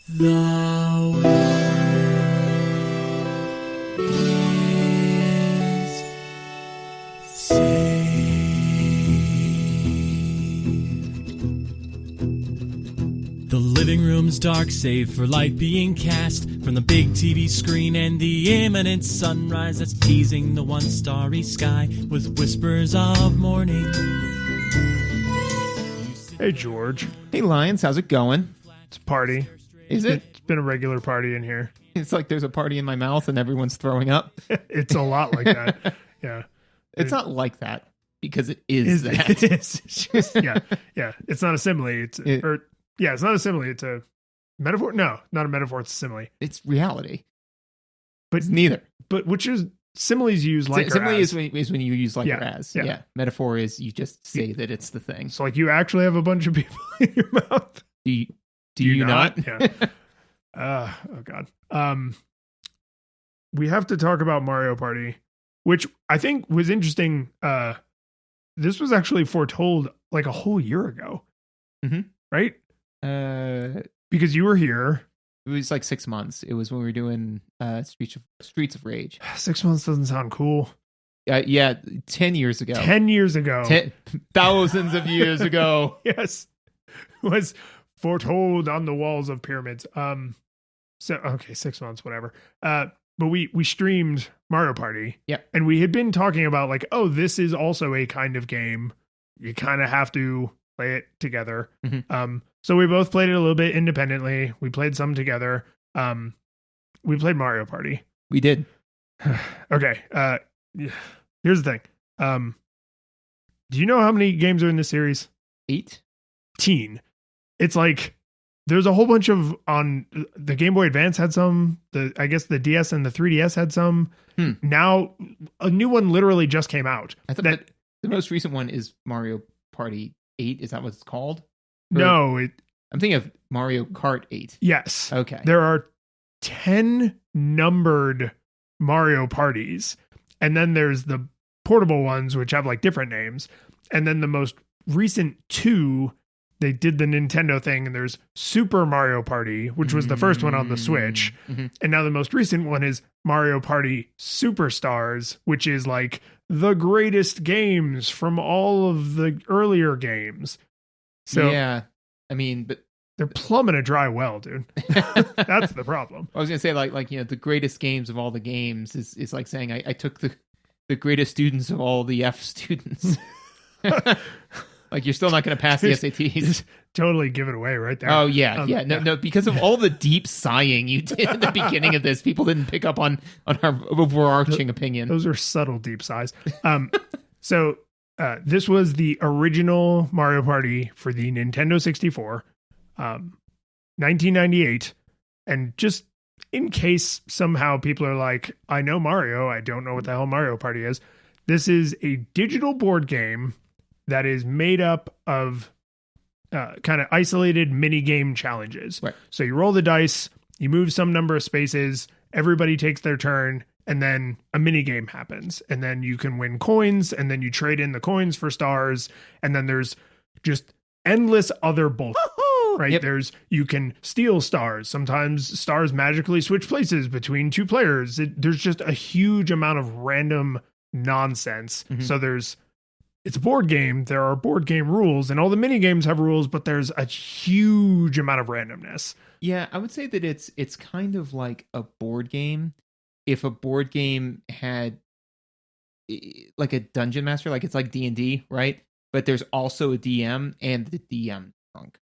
The world is saved. The living room's dark, save for light being cast from the big TV screen and the imminent sunrise that's teasing the one starry sky with whispers of morning. Hey, George. Hey, Lions, how's it going? It's a party. Is it? It's been a regular party in here. It's like there's a party in my mouth and everyone's throwing up. It's a lot like that. Yeah. It's not like that because it is that. It is. It's just, yeah. It's not a simile. It's not a simile. It's a metaphor. No, not a metaphor. It's a simile. It's reality. But it's neither. But which is similes use like simile or as. is when you use like or as. Yeah. Yeah. Metaphor is you just say that it's the thing. So like you actually have a bunch of people in your mouth. Do you not? Yeah. Oh God. We have to talk about Mario Party, which I think was interesting. This was actually foretold like a whole year ago, right? Because you were here. It was like 6 months. It was when we were doing Streets of Rage. 6 months doesn't sound cool. Yeah, 10 years ago. 10 years ago. Thousands of years ago. Yes. Was foretold on the walls of pyramids. So okay, 6 months, whatever. But we streamed Mario Party. Yeah. And we had been talking about like, oh, this is also a kind of game. You kind of have to play it together. Mm-hmm. So we both played it a little bit independently. We played some together. We played Mario Party. We did. Okay. Here's the thing. Do you know how many games are in this series? 18. It's like there's a whole bunch of on the Game Boy Advance had some. I guess the DS and the 3DS had some. Now a new one literally just came out. I thought that the most recent one is Mario Party 8. Is that what it's called? No, I'm thinking of Mario Kart 8. Yes. Okay. There are 10 numbered Mario parties, and then there's the portable ones which have like different names, and then the most recent two. They did the Nintendo thing, and there's Super Mario Party, which was the first one on the Switch. Mm-hmm. And now the most recent one is Mario Party Superstars, which is like the greatest games from all of the earlier games. So yeah, I mean, but they're plumbing a dry well, dude. That's the problem. I was gonna say like the greatest games of all the games is like saying I took the greatest students of all the F students. Like you're still not going to pass the SATs. Just totally give it away right there. Oh yeah, No, because of all the deep sighing you did at the beginning of this, people didn't pick up on our overarching opinion. Those are subtle deep sighs. So this was the original Mario Party for the Nintendo 64, 1998, and just in case somehow people are like, I know Mario, I don't know what the hell Mario Party is. This is a digital board game that is made up of kind of isolated mini game challenges. Right. So you roll the dice, you move some number of spaces, everybody takes their turn, and then a mini game happens. And then you can win coins, and then you trade in the coins for stars, and then there's just endless other bullshit. Right? Yep. You can steal stars. Sometimes stars magically switch places between two players. There's just a huge amount of random nonsense. Mm-hmm. So it's a board game. There are board game rules, and all the mini games have rules, but there's a huge amount of randomness. Yeah, I would say that it's kind of like a board game. If a board game had like a dungeon master, like it's like D&D, right? But there's also a DM and the DM drunk.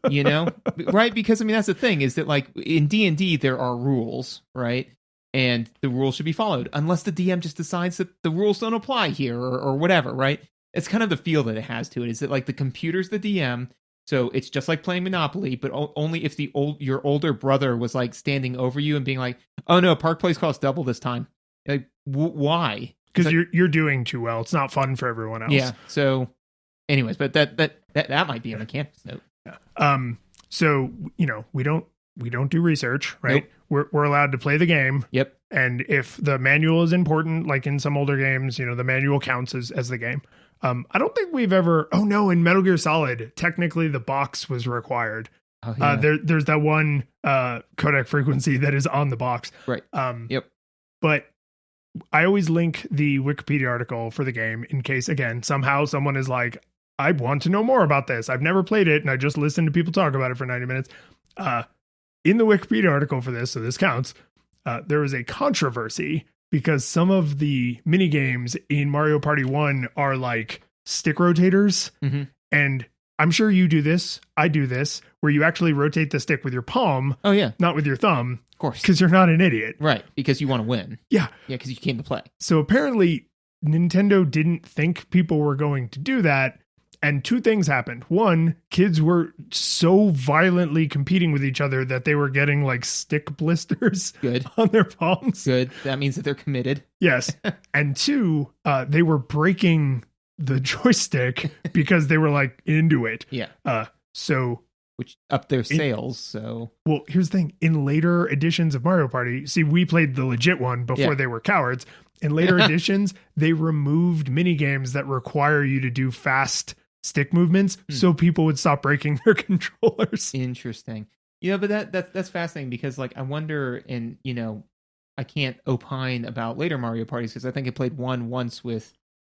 You know? Right? Because I mean that's the thing is that like in D&D there are rules, right? And the rules should be followed unless the DM just decides that the rules don't apply here or whatever, right? It's kind of the feel that it has to it. Is that like the computer's the DM, so it's just like playing Monopoly, but only if your older brother was like standing over you and being like, "Oh no, Park Place costs double this time." Like, why? Because you're doing too well. It's not fun for everyone else. Yeah. So, anyways, but that might be on a campus note. Yeah. So we don't do research, right? Nope. We're allowed to play the game. Yep. And if the manual is important, like in some older games, the manual counts as the game. I don't think we've ever. Oh no, in Metal Gear Solid, technically the box was required. Oh, yeah. There's that one codec frequency that is on the box. Right. Yep. But I always link the Wikipedia article for the game in case, again, somehow someone is like, I want to know more about this. I've never played it, and I just listened to people talk about it for 90 minutes. In the Wikipedia article for this, so this counts, there was a controversy because some of the mini games in Mario Party 1 are like stick rotators. Mm-hmm. And I'm sure you do this. I do this, where you actually rotate the stick with your palm. Oh, yeah. Not with your thumb. Of course. Because you're not an idiot. Right. Because you want to win. Yeah. Yeah, because you came to play. So apparently, Nintendo didn't think people were going to do that. And two things happened. One, kids were so violently competing with each other that they were getting like stick blisters Good. on their palms. Good. That means that they're committed. Yes. And two, they were breaking the joystick because they were like into it. Yeah. So, which upped their sales. So, well, here's the thing. In later editions of Mario Party, see, we played the legit one before Yeah. they were cowards. In later editions, they removed mini games that require you to do fast stick movements so people would stop breaking their controllers. interesting. But that's fascinating because, like, I wonder, and I can't opine about later Mario parties because I think I played one once with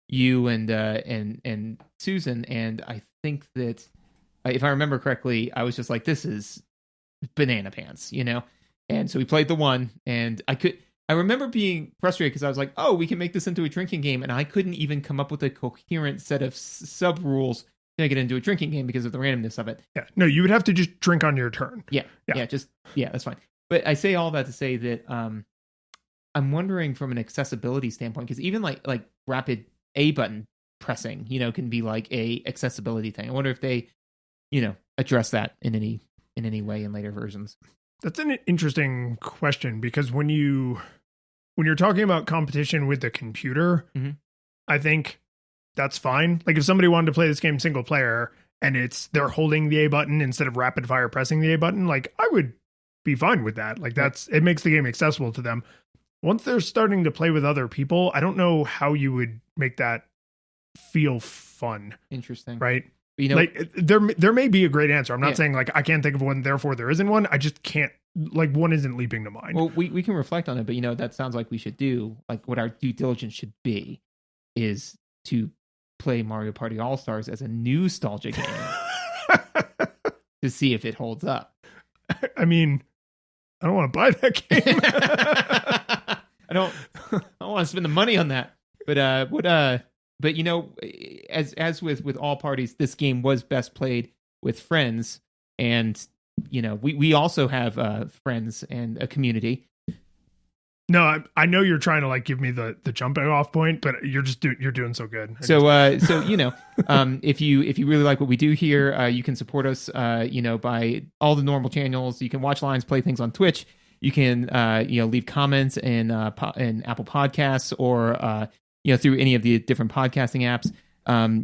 you and Susan, and I think that if I remember correctly, I was just like, this is banana pants, and so we played the one, and I remember being frustrated because I was like, oh, we can make this into a drinking game, and I couldn't even come up with a coherent set of sub rules to make it into a drinking game because of the randomness of it. Yeah, no, you would have to just drink on your turn. Yeah, that's fine. But I say all that to say that I'm wondering from an accessibility standpoint, because even like rapid A button pressing, can be like a accessibility thing. I wonder if they, address that in any way in later versions. That's an interesting question because when you're talking about competition with the computer, I think that's fine. Like if somebody wanted to play this game single player and they're holding the A button instead of rapid fire pressing the A button, like I would be fine with that. Like it makes the game accessible to them. Once they're starting to play with other people, I don't know how you would make that feel fun. Interesting. Right? But, like there may be a great answer. I'm not saying like I can't think of one, therefore there isn't one. I just can't, like one isn't leaping to mind. Well, we can reflect on it, but that sounds like we should do, like what our due diligence should be is to play Mario Party All-Stars as a nostalgia game to see if it holds up. I mean, I don't want to buy that game. I don't want to spend the money on that. But as with all parties, this game was best played with friends, and we also have friends and a community. No, I know you're trying to like give me the jumping off point, but you're doing so good. If you really like what we do here, you can support us, by all the normal channels. You can watch Lions Play Things on Twitch. You can leave comments in Apple Podcasts or through any of the different podcasting apps.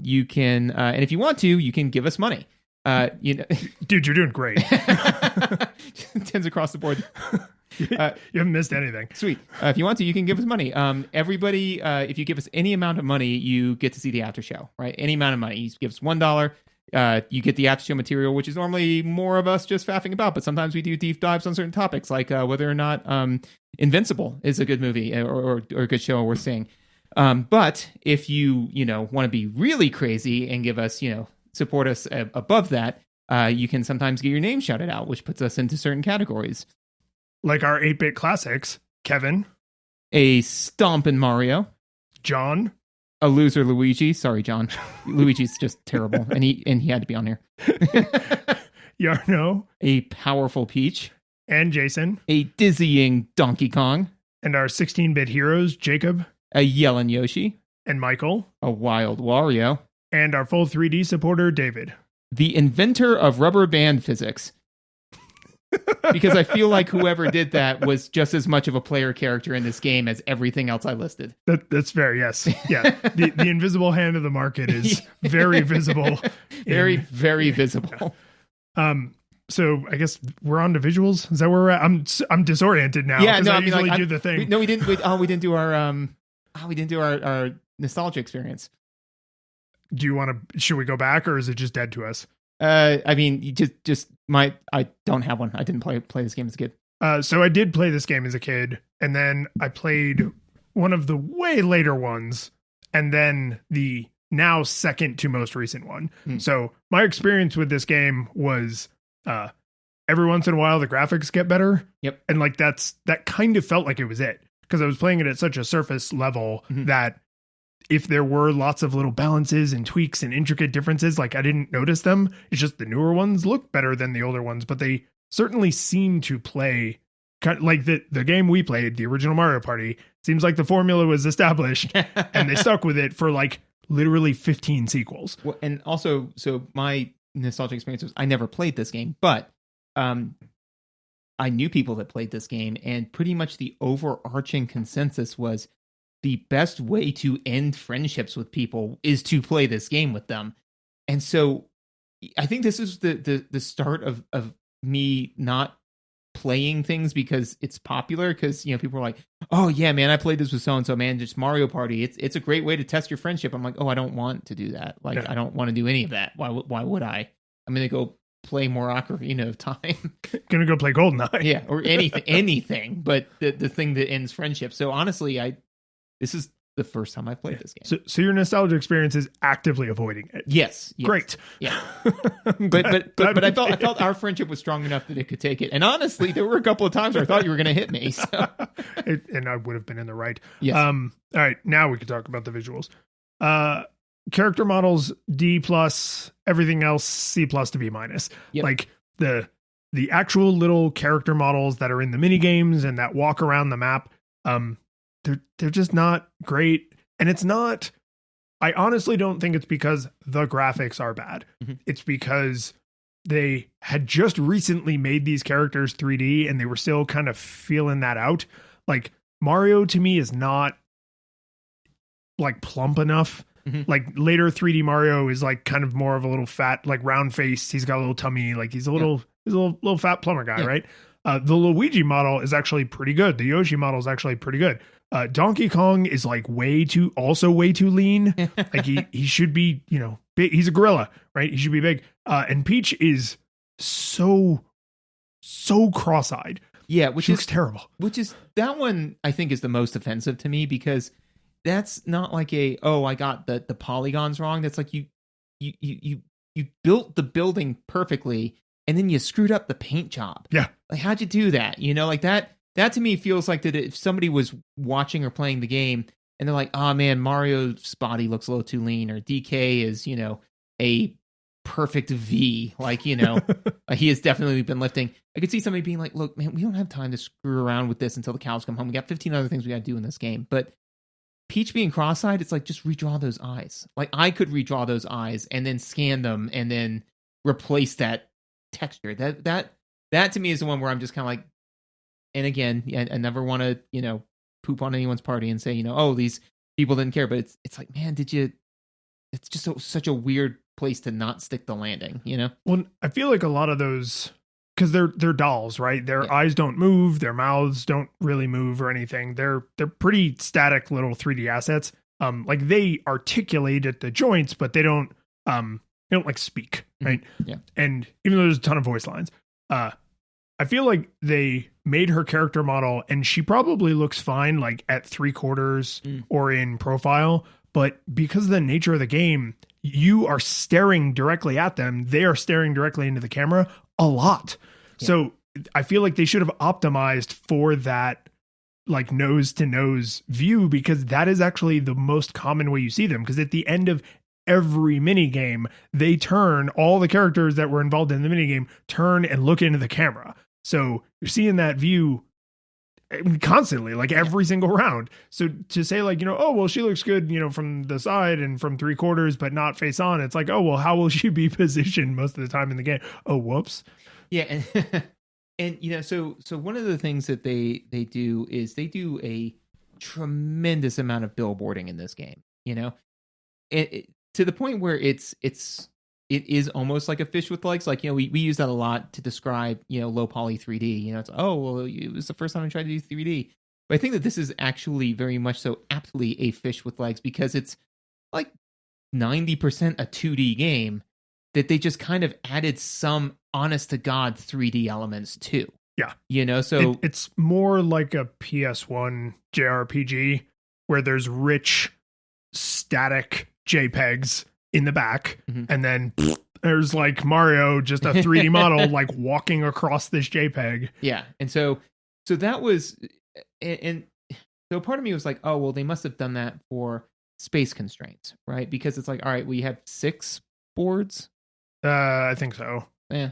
You can and if you want to, you can give us money. Dude, you're doing great. Tens across the board. You haven't missed anything. Sweet. If you want to, you can give us money. Everybody, if you give us any amount of money, you get to see the after show, right? Any amount of money. You give us $1. You get the after show material, which is normally more of us just faffing about, but sometimes we do deep dives on certain topics, like whether or not Invincible is a good movie or a good show worth seeing. But if you want to be really crazy and give us, support us above that, you can sometimes get your name shouted out, which puts us into certain categories. Like our 8-bit classics, Kevin. A stompin' Mario. John. A loser Luigi. Sorry, John. Luigi's just terrible. And he had to be on here. Yarno. A powerful Peach. And Jason. A dizzying Donkey Kong. And our 16-bit heroes, Jacob. A yellin' Yoshi. And Michael. A wild Wario. And our full 3D supporter, David. The inventor of rubber band physics. Because I feel like whoever did that was just as much of a player character in this game as everything else I listed. That's fair, yes. Yeah. The invisible hand of the market is very visible. Very visible. So I guess we're on to visuals. Is that where we're at? I'm disoriented now. Yeah, no, I usually do the thing. We didn't do our nostalgia experience. Should we go back or is it just dead to us? I mean, I don't have one. I didn't play this game as a kid. So I did play this game as a kid, and then I played one of the way later ones, and then the now second to most recent one. So my experience with this game was every once in a while the graphics get better. Yep. And like that kind of felt like it was it, because I was playing it at such a surface level that if there were lots of little balances and tweaks and intricate differences, like I didn't notice them. It's just the newer ones look better than the older ones, but they certainly seem to play kind of like the game we played, the original Mario Party. Seems like the formula was established and they stuck with it for like literally 15 sequels. Well, and also, so my nostalgic experience was I never played this game, but I knew people that played this game, and pretty much the overarching consensus was the best way to end friendships with people is to play this game with them. And so I think this is the start of me not playing things because it's popular, because people are like, oh yeah man, I played this with so and so, man, just Mario Party, it's a great way to test your friendship. I'm like, oh, I don't want to do that. Like, I don't want to do any of that. Why would I? I'm gonna go play more Ocarina of Time. Gonna go play GoldenEye. Yeah, or anything but the thing that ends friendship. So honestly, this is the first time I played this game. So your nostalgia experience is actively avoiding it. Yes. Great. Yeah. but I felt our friendship was strong enough that it could take it. And honestly, there were a couple of times where I thought you were going to hit me. So. And I would have been in the right. Yes. All right. Now we can talk about the visuals. Character models D+, everything else C+ to B-. Yep. Like the actual little character models that are in the mini games and that walk around the map. They're just not great. And it's not, I honestly don't think it's because the graphics are bad. Mm-hmm. It's because they had just recently made these characters 3D and they were still kind of feeling that out. Like Mario to me is not like plump enough. Mm-hmm. Like later 3D Mario is like kind of more of a little fat, like round faced. He's got a little tummy. Like he's a little fat plumber guy, right? The Luigi model is actually pretty good. The Yoshi model is actually pretty good. Donkey Kong is like way too lean. Like he should be, big. He's a gorilla, right? He should be big. And Peach is so cross-eyed. Yeah, which looks terrible. Which is, that one I think is the most offensive to me, because that's not like I got the polygons wrong. That's like you built the building perfectly and then you screwed up the paint job. Yeah. Like, how'd you do that? Like that to me feels like that if somebody was watching or playing the game and they're like, oh man, Mario's body looks a little too lean, or DK is, a perfect V, like, he has definitely been lifting. I could see somebody being like, look, man, we don't have time to screw around with this until the cows come home. We got 15 other things we got to do in this game. But Peach being cross-eyed, it's like, just redraw those eyes. Like, I could redraw those eyes and then scan them and then replace that texture. That to me is the one where I'm just kind of like, and again, I never want to, poop on anyone's party and say, oh, these people didn't care. But it's like, man, it's just such a weird place to not stick the landing, Well, I feel like a lot of those, because they're dolls, right? Their eyes don't move, their mouths don't really move or anything. They're pretty static little 3D assets. Like they articulate at the joints, but they don't like speak, right? Yeah. And even though there's a ton of voice lines, I feel like they made her character model and she probably looks fine like at 3/4 or in profile, but because of the nature of the game, you are staring directly at them. They are staring directly into the camera a lot. Yeah. So I feel like they should have optimized for that like nose to nose view, because that is actually the most common way you see them. Because at the end of every mini game, they turn, all the characters that were involved in the mini game turn and look into the camera. So you're seeing that view constantly, like every single round. So to say like, oh, well, she looks good, from the side and from 3/4, but not face on. It's like, oh, well, how will she be positioned most of the time in the game? Oh, whoops. Yeah. And so one of the things that they do is they do a tremendous amount of billboarding in this game, to the point where it is almost like a fish with legs. Like, we use that a lot to describe, low poly 3D. It's, oh, well, it was the first time I tried to do 3D. But I think that this is actually very much so aptly a fish with legs, because it's like 90% a 2D game that they just kind of added some honest to God 3D elements too. Yeah. You know, so it's more like a PS1 JRPG where there's rich static JPEGs in the back, and then there's like Mario, just a 3D model like walking across this JPEG. Yeah. And so that was, and so part of me was like, oh, well, they must have done that for space constraints, right? Because it's like, all right, we have 6 boards. I think so. Yeah.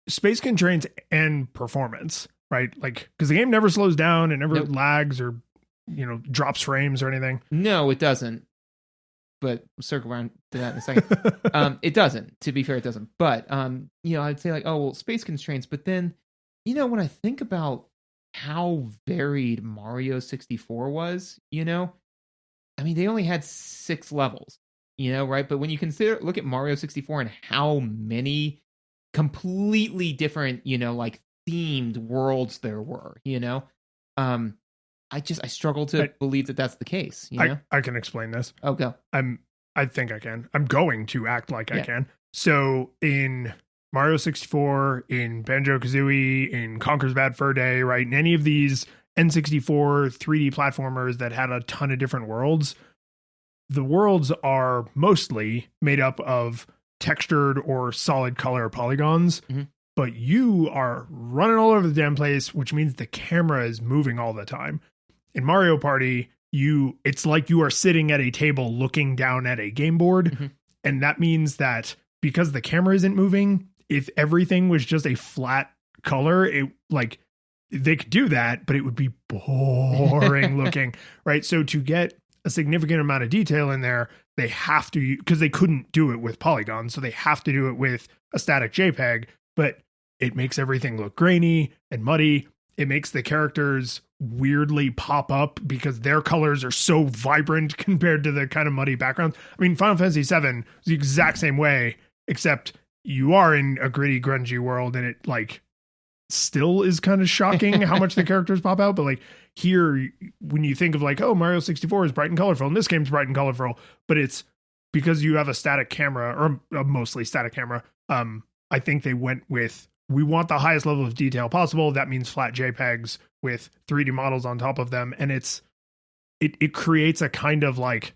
Space constraints and performance, right? Like, because the game never slows down, it never Nope. lags or, drops frames or anything. No, it doesn't. But we'll circle around to that in a second. It doesn't. To be fair, it doesn't. But I'd say like, oh well, space constraints. But then, when I think about how varied Mario 64 was, I mean, they only had 6 levels, right? But when you look at Mario 64 and how many completely different, like themed worlds there were, I struggle to believe that that's the case. I can explain this. Oh, go. I think I can. I'm going to act like I Yeah. can. So in Mario 64, in Banjo-Kazooie, in Conker's Bad Fur Day, right? In any of these N64 3D platformers that had a ton of different worlds, the worlds are mostly made up of textured or solid color polygons, but you are running all over the damn place, which means the camera is moving all the time. In Mario Party, it's like you are sitting at a table looking down at a game board, and that means that because the camera isn't moving, if everything was just a flat color, they could do that, but it would be boring looking, right? So to get a significant amount of detail in there, they have to, because they couldn't do it with polygons, so they have to do it with a static JPEG, but it makes everything look grainy and muddy. It makes the characters weirdly pop up because their colors are so vibrant compared to the kind of muddy backgrounds. I mean, Final Fantasy VII is the exact same way, except you are in a gritty, grungy world, and it like still is kind of shocking how much the characters pop out. But like here, when you think of like, oh, Mario 64 is bright and colorful, and this game's bright and colorful, but it's because you have a static camera, or a mostly static camera. I think they went with, we want the highest level of detail possible. That means flat JPEGs with 3D models on top of them. And it creates a kind of like,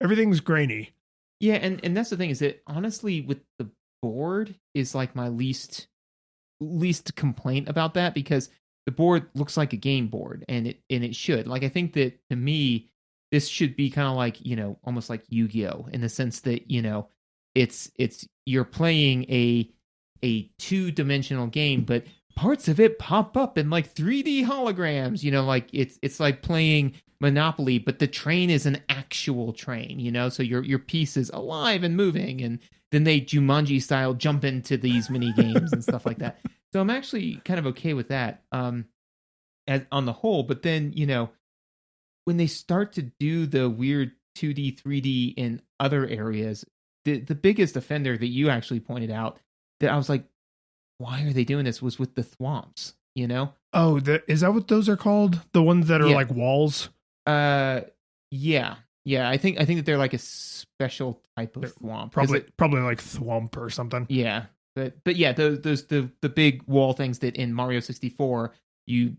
everything's grainy. Yeah, and that's the thing, is that honestly with the board is like my least complaint about that, because the board looks like a game board, and it should. Like, I think that to me, this should be kind of like, almost like Yu-Gi-Oh! In the sense that, it's you're playing a 2-dimensional game, but parts of it pop up in like 3D holograms, like it's like playing Monopoly, but the train is an actual train, so your piece is alive and moving, and then they Jumanji style jump into these mini games and stuff like that. So I'm actually kind of okay with that on the whole. But then, when they start to do the weird 2D, 3D in other areas, the biggest offender that you actually pointed out that I was like, why are they doing this, was with the thwomps, Oh, is that what those are called? The ones that are Yeah. like walls? Yeah. I think that they're like a special type of thwomp. 'Cause Probably like thwomp or something. Yeah, but yeah, those the big wall things that in Mario 64 you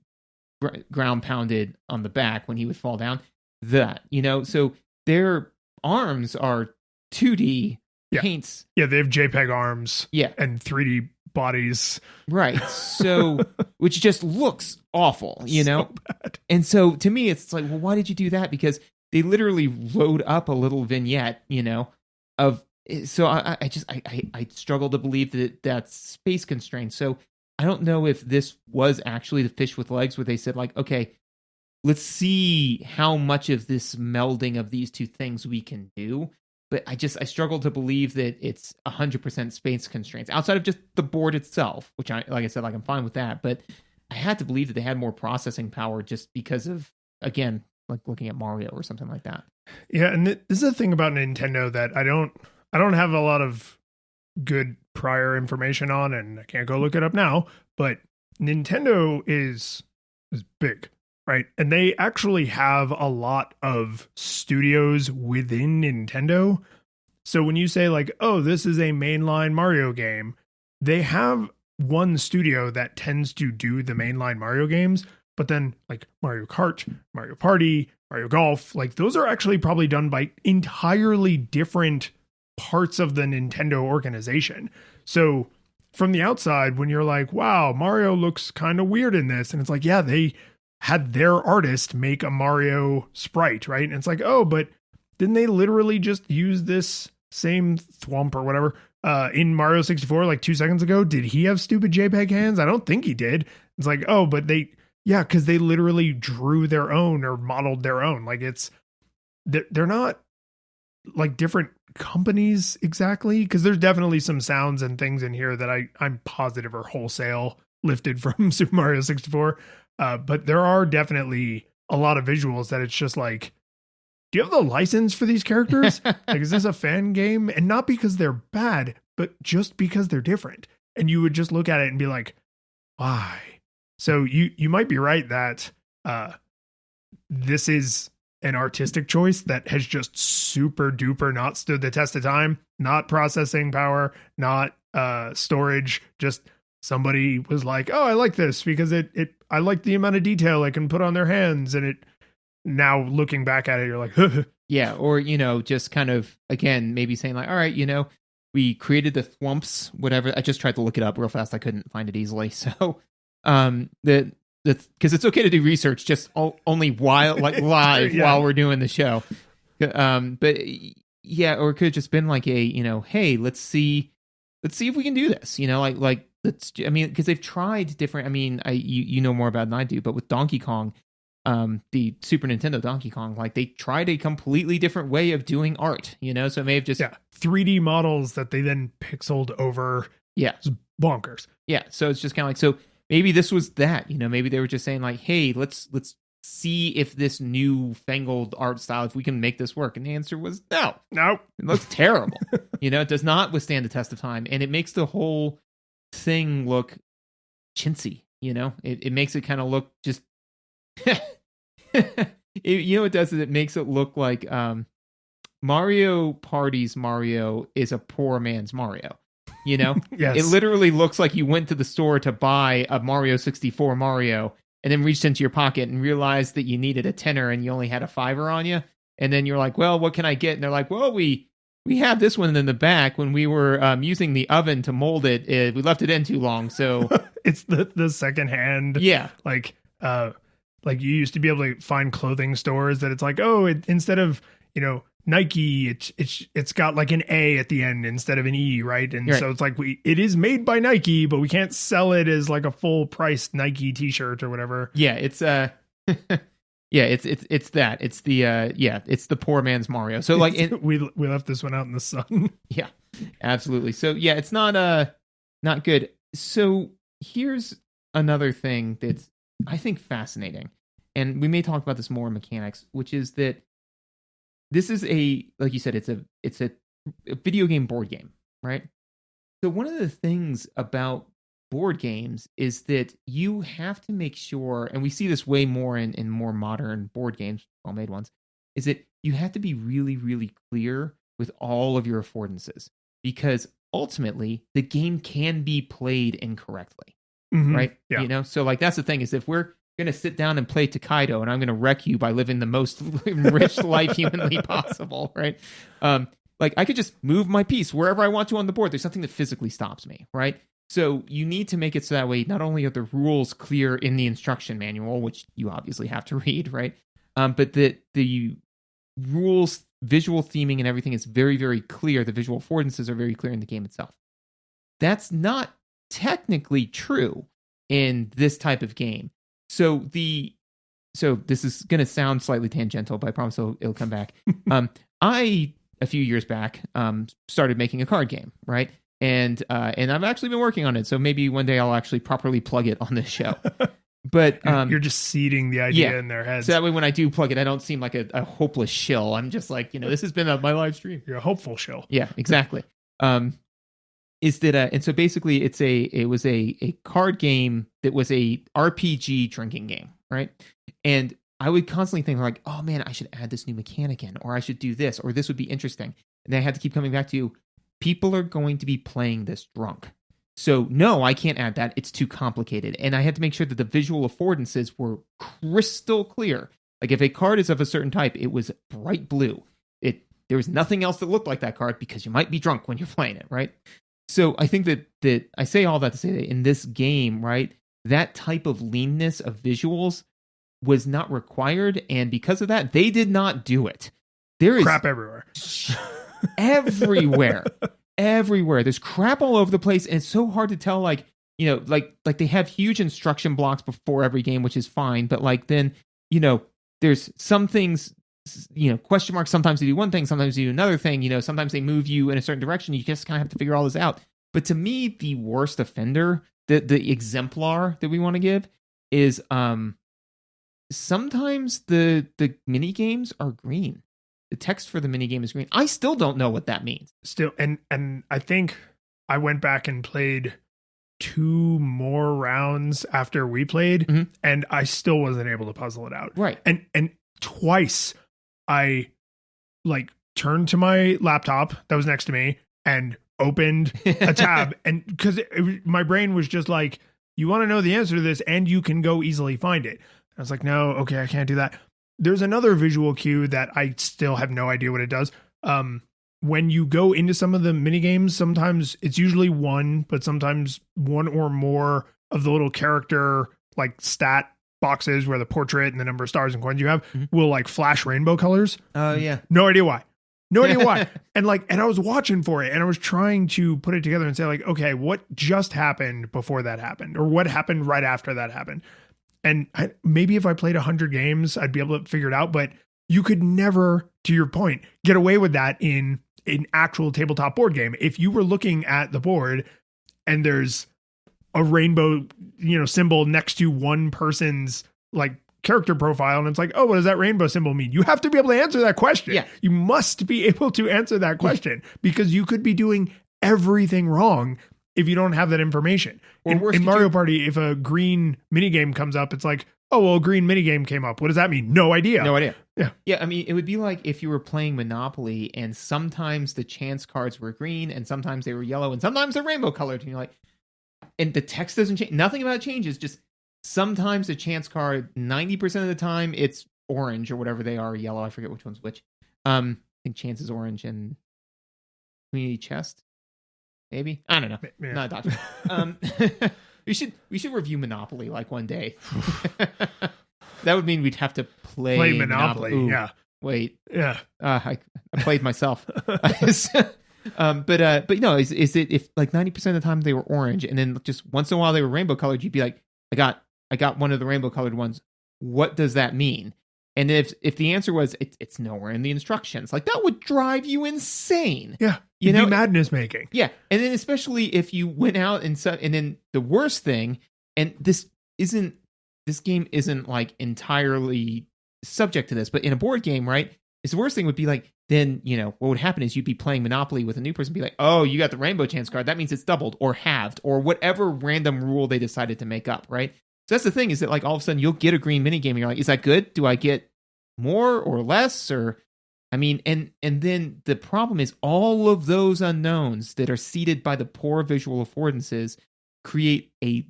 ground pounded on the back when he would fall down. That, so their arms are 2D Yeah. paints. Yeah, they have JPEG arms. Yeah. And 3D bodies. Right. So, which just looks awful, So bad. And so to me, it's like, well, why did you do that? Because they literally load up a little vignette, of. So I struggle to believe that that's space constraints. So I don't know if this was actually the fish with legs, where they said like, okay, let's see how much of this melding of these two things we can do. But I struggle to believe that it's 100% space constraints outside of just the board itself, which like I said, I'm fine with that. But I had to believe that they had more processing power just because of, again, like looking at Mario or something like that. Yeah, and this is the thing about Nintendo that I don't have a lot of good prior information on, and I can't go look it up now, but Nintendo is big, right? And they actually have a lot of studios within Nintendo. So when you say like, oh, this is a mainline Mario game, they have one studio that tends to do the mainline Mario games, but then like Mario Kart, Mario Party, Mario Golf, like those are actually probably done by entirely different parts of the Nintendo organization. So from the outside, when you're like, wow, Mario looks kind of weird in this, and it's like, yeah, they had their artist make a Mario sprite, right? And it's like, oh, but didn't they literally just use this same thwomp or whatever in Mario 64 like 2 seconds ago? Did he have stupid JPEG hands? I don't think he did. It's like, oh, but yeah, because they literally drew their own or modeled their own. Like they're not like different companies exactly, because there's definitely some sounds and things in here that I'm positive are wholesale lifted from Super Mario 64. But there are definitely a lot of visuals that it's just like, do you have the license for these characters? Like, is this a fan game? And not because they're bad, but just because they're different. And you would just look at it and be like, why? So you might be right that this is an artistic choice that has just super duper not stood the test of time, not processing power, not storage, just somebody was like, oh, I like this because I like the amount of detail I can put on their hands. And it, now looking back at it, you're like, yeah. Or, just kind of, again, maybe saying like, all right, we created the thwomps, whatever. I just tried to look it up real fast. I couldn't find it easily. So, because it's okay to do research, just only live yeah. while we're doing the show. But yeah, or it could have just been like a, hey, let's see if we can do this, because they've tried different, you know more about it than I do, but with Donkey Kong, the Super Nintendo Donkey Kong, like they tried a completely different way of doing art, so it may have just 3D models that they then pixeled over. Yeah. It's bonkers. Yeah. So it's just kind of like, so maybe this was that, maybe they were just saying like, hey, let's see if this new fangled art style, if we can make this work. And the answer was no. It looks terrible. It does not withstand the test of time. And it makes the whole thing look chintzy, it makes it kind of look just, it does is it makes it look like Mario Party's Mario is a poor man's Mario. Yes. It literally looks like you went to the store to buy a Mario 64 Mario and then reached into your pocket and realized that you needed a tenner and you only had a $5 on you. And then you're like, well, what can I get? And they're like, well, we have this one in the back. When we were using the oven to mold it, we left it in too long. So it's the second hand. Yeah. Like you used to be able to find clothing stores that it's like, oh, instead of, Nike, it's got like an A at the end instead of an E, right? And so it's like it is made by Nike, but we can't sell it as like a full price Nike t-shirt or whatever. Yeah, it's yeah, it's that. It's the it's the poor man's Mario. So like we left this one out in the sun. Yeah. Absolutely. So yeah, it's not good. So here's another thing that's I think fascinating. And we may talk about this more in mechanics, which is that this is like you said, it's a video game board game, right? So one of the things about board games is that you have to make sure, and we see this way more in more modern board games, well-made ones, is that you have to be really, really clear with all of your affordances, because ultimately the game can be played incorrectly, right? Yeah. So like that's the thing, is if we're going to sit down and play Takedo and I'm going to wreck you by living the most rich life humanly possible, right? Like I could just move my piece wherever I want to on the board. There's nothing that physically stops me, right? So you need to make it so that way not only are the rules clear in the instruction manual, which you obviously have to read, right? But that the rules, visual theming and everything is very, very clear. The visual affordances are very clear in the game itself. That's not technically true in this type of game. So this is going to sound slightly tangential, but I promise it'll come back. I, a few years back, started making a card game, right? And I've actually been working on it. So maybe one day I'll actually properly plug it on this show. But you're just seeding the idea in their heads. So that way when I do plug it, I don't seem like a hopeless shill. I'm just like, this has been my live stream. You're a hopeful shill. Yeah, exactly. Is that and so basically it was a card game that was a RPG drinking game, right? And I would constantly think like, oh man, I should add this new mechanic in, or I should do this, or this would be interesting. and I had to keep coming back to, people are going to be playing this drunk. So no, I can't add that. It's too complicated. And I had to make sure that the visual affordances were crystal clear. Like if a card is of a certain type, it was bright blue. There was nothing else that looked like that card because you might be drunk when you're playing it, right? So I think that I say all that to say that in this game, right, that type of leanness of visuals was not required. And because of that, they did not do it. There is crap everywhere. everywhere. Everywhere. There's crap all over the place. And it's so hard to tell, like, you know, like they have huge instruction blocks before every game, which is fine. But like then, you know, there's some things, you know, question marks. Sometimes they do one thing, sometimes they do another thing. You know, sometimes they move you in a certain direction. You just kind of have to figure all this out. But to me, the worst offender, the exemplar that we want to give is sometimes the mini games are green. The text for the mini game is green. I still don't know what that means. Still, and I think I went back and played 2 more rounds after we played, and I still wasn't able to puzzle it out. Right. And twice I like turned to my laptop that was next to me and opened a tab, and because my brain was just like, you want to know the answer to this and you can go easily find it. I was like, no, okay, I can't do that. There's another visual cue that I still have no idea what it does. When you go into some of the mini games, sometimes it's usually one, but sometimes one or more of the little character like stat boxes where the portrait and the number of stars and coins you have will like flash rainbow colors. Oh yeah. No idea why. No idea why. And I was watching for it and I was trying to put it together and say like, okay, what just happened before that happened? Or what happened right after that happened? And maybe if I played 100 games, I'd be able to figure it out. But you could never, to your point, get away with that in an actual tabletop board game. If you were looking at the board and there's a rainbow, you know, symbol next to one person's like character profile, and it's like, oh, what does that rainbow symbol mean? You have to be able to answer that question. Yeah. You must be able to answer that question because you could be doing everything wrong if you don't have that information. In Mario Party, if a green minigame comes up, it's like, oh, well, a green minigame came up. What does that mean? No idea. No idea. Yeah. Yeah, I mean, it would be like if you were playing Monopoly and sometimes the chance cards were green and sometimes they were yellow and sometimes they're rainbow colored. And you're like, and the text doesn't change. Nothing about it changes. Just sometimes the chance card, 90% of the time, it's orange or whatever they are, yellow. I forget which one's which. I think chance is orange and community chest. Maybe, I don't know. Yeah. Not a doctor. We should review Monopoly like one day. That would mean we'd have to play Monopoly. Ooh, Yeah. Wait. Yeah. I played myself. But no, is it if like 90% of the time they were orange and then just once in a while they were rainbow colored, you'd be like, I got one of the rainbow colored ones. What does that mean? And if the answer was it's nowhere in the instructions, like that would drive you insane. Yeah. You It'd know, be madness making. Yeah. And then especially if you went out and then the worst thing, and this game isn't like entirely subject to this, but in a board game, right? It's the worst thing would be like, then, you know, what would happen is you'd be playing Monopoly with a new person, be like, oh, you got the rainbow chance card. That means it's doubled or halved or whatever random rule they decided to make up, right? So that's the thing is that like all of a sudden you'll get a green minigame and you're like, is that good? Do I get more or less? Or, I mean, and then the problem is all of those unknowns that are seeded by the poor visual affordances create a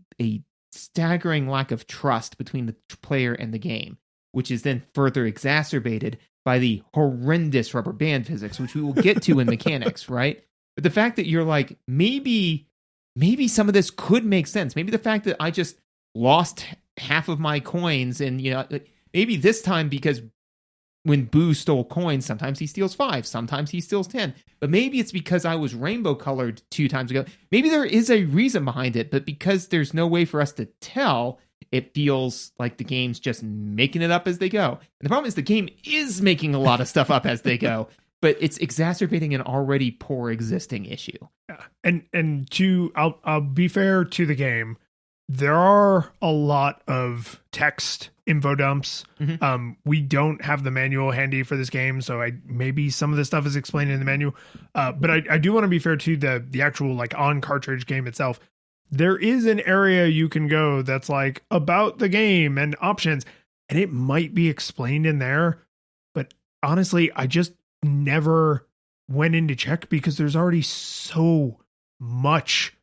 staggering lack of trust between the player and the game, which is then further exacerbated by the horrendous rubber band physics, which we will get to in mechanics, right? But the fact that you're like, maybe some of this could make sense. Maybe the fact that I just lost half of my coins and, you know, maybe this time because when Boo stole coins, sometimes he steals 5, sometimes he steals 10. But maybe it's because I was rainbow colored 2 times ago. Maybe there is a reason behind it, but because there's no way for us to tell, it feels like the game's just making it up as they go. And the problem is the game is making a lot of stuff up as they go, but it's exacerbating an already poor existing issue. Yeah. And I'll be fair to the game. There are a lot of text info dumps. Mm-hmm. We don't have the manual handy for this game, so maybe some of this stuff is explained in the manual. But I do want to be fair to the actual like on cartridge game itself. There is an area you can go that's like about the game and options, and it might be explained in there. But honestly, I just never went into check because there's already so much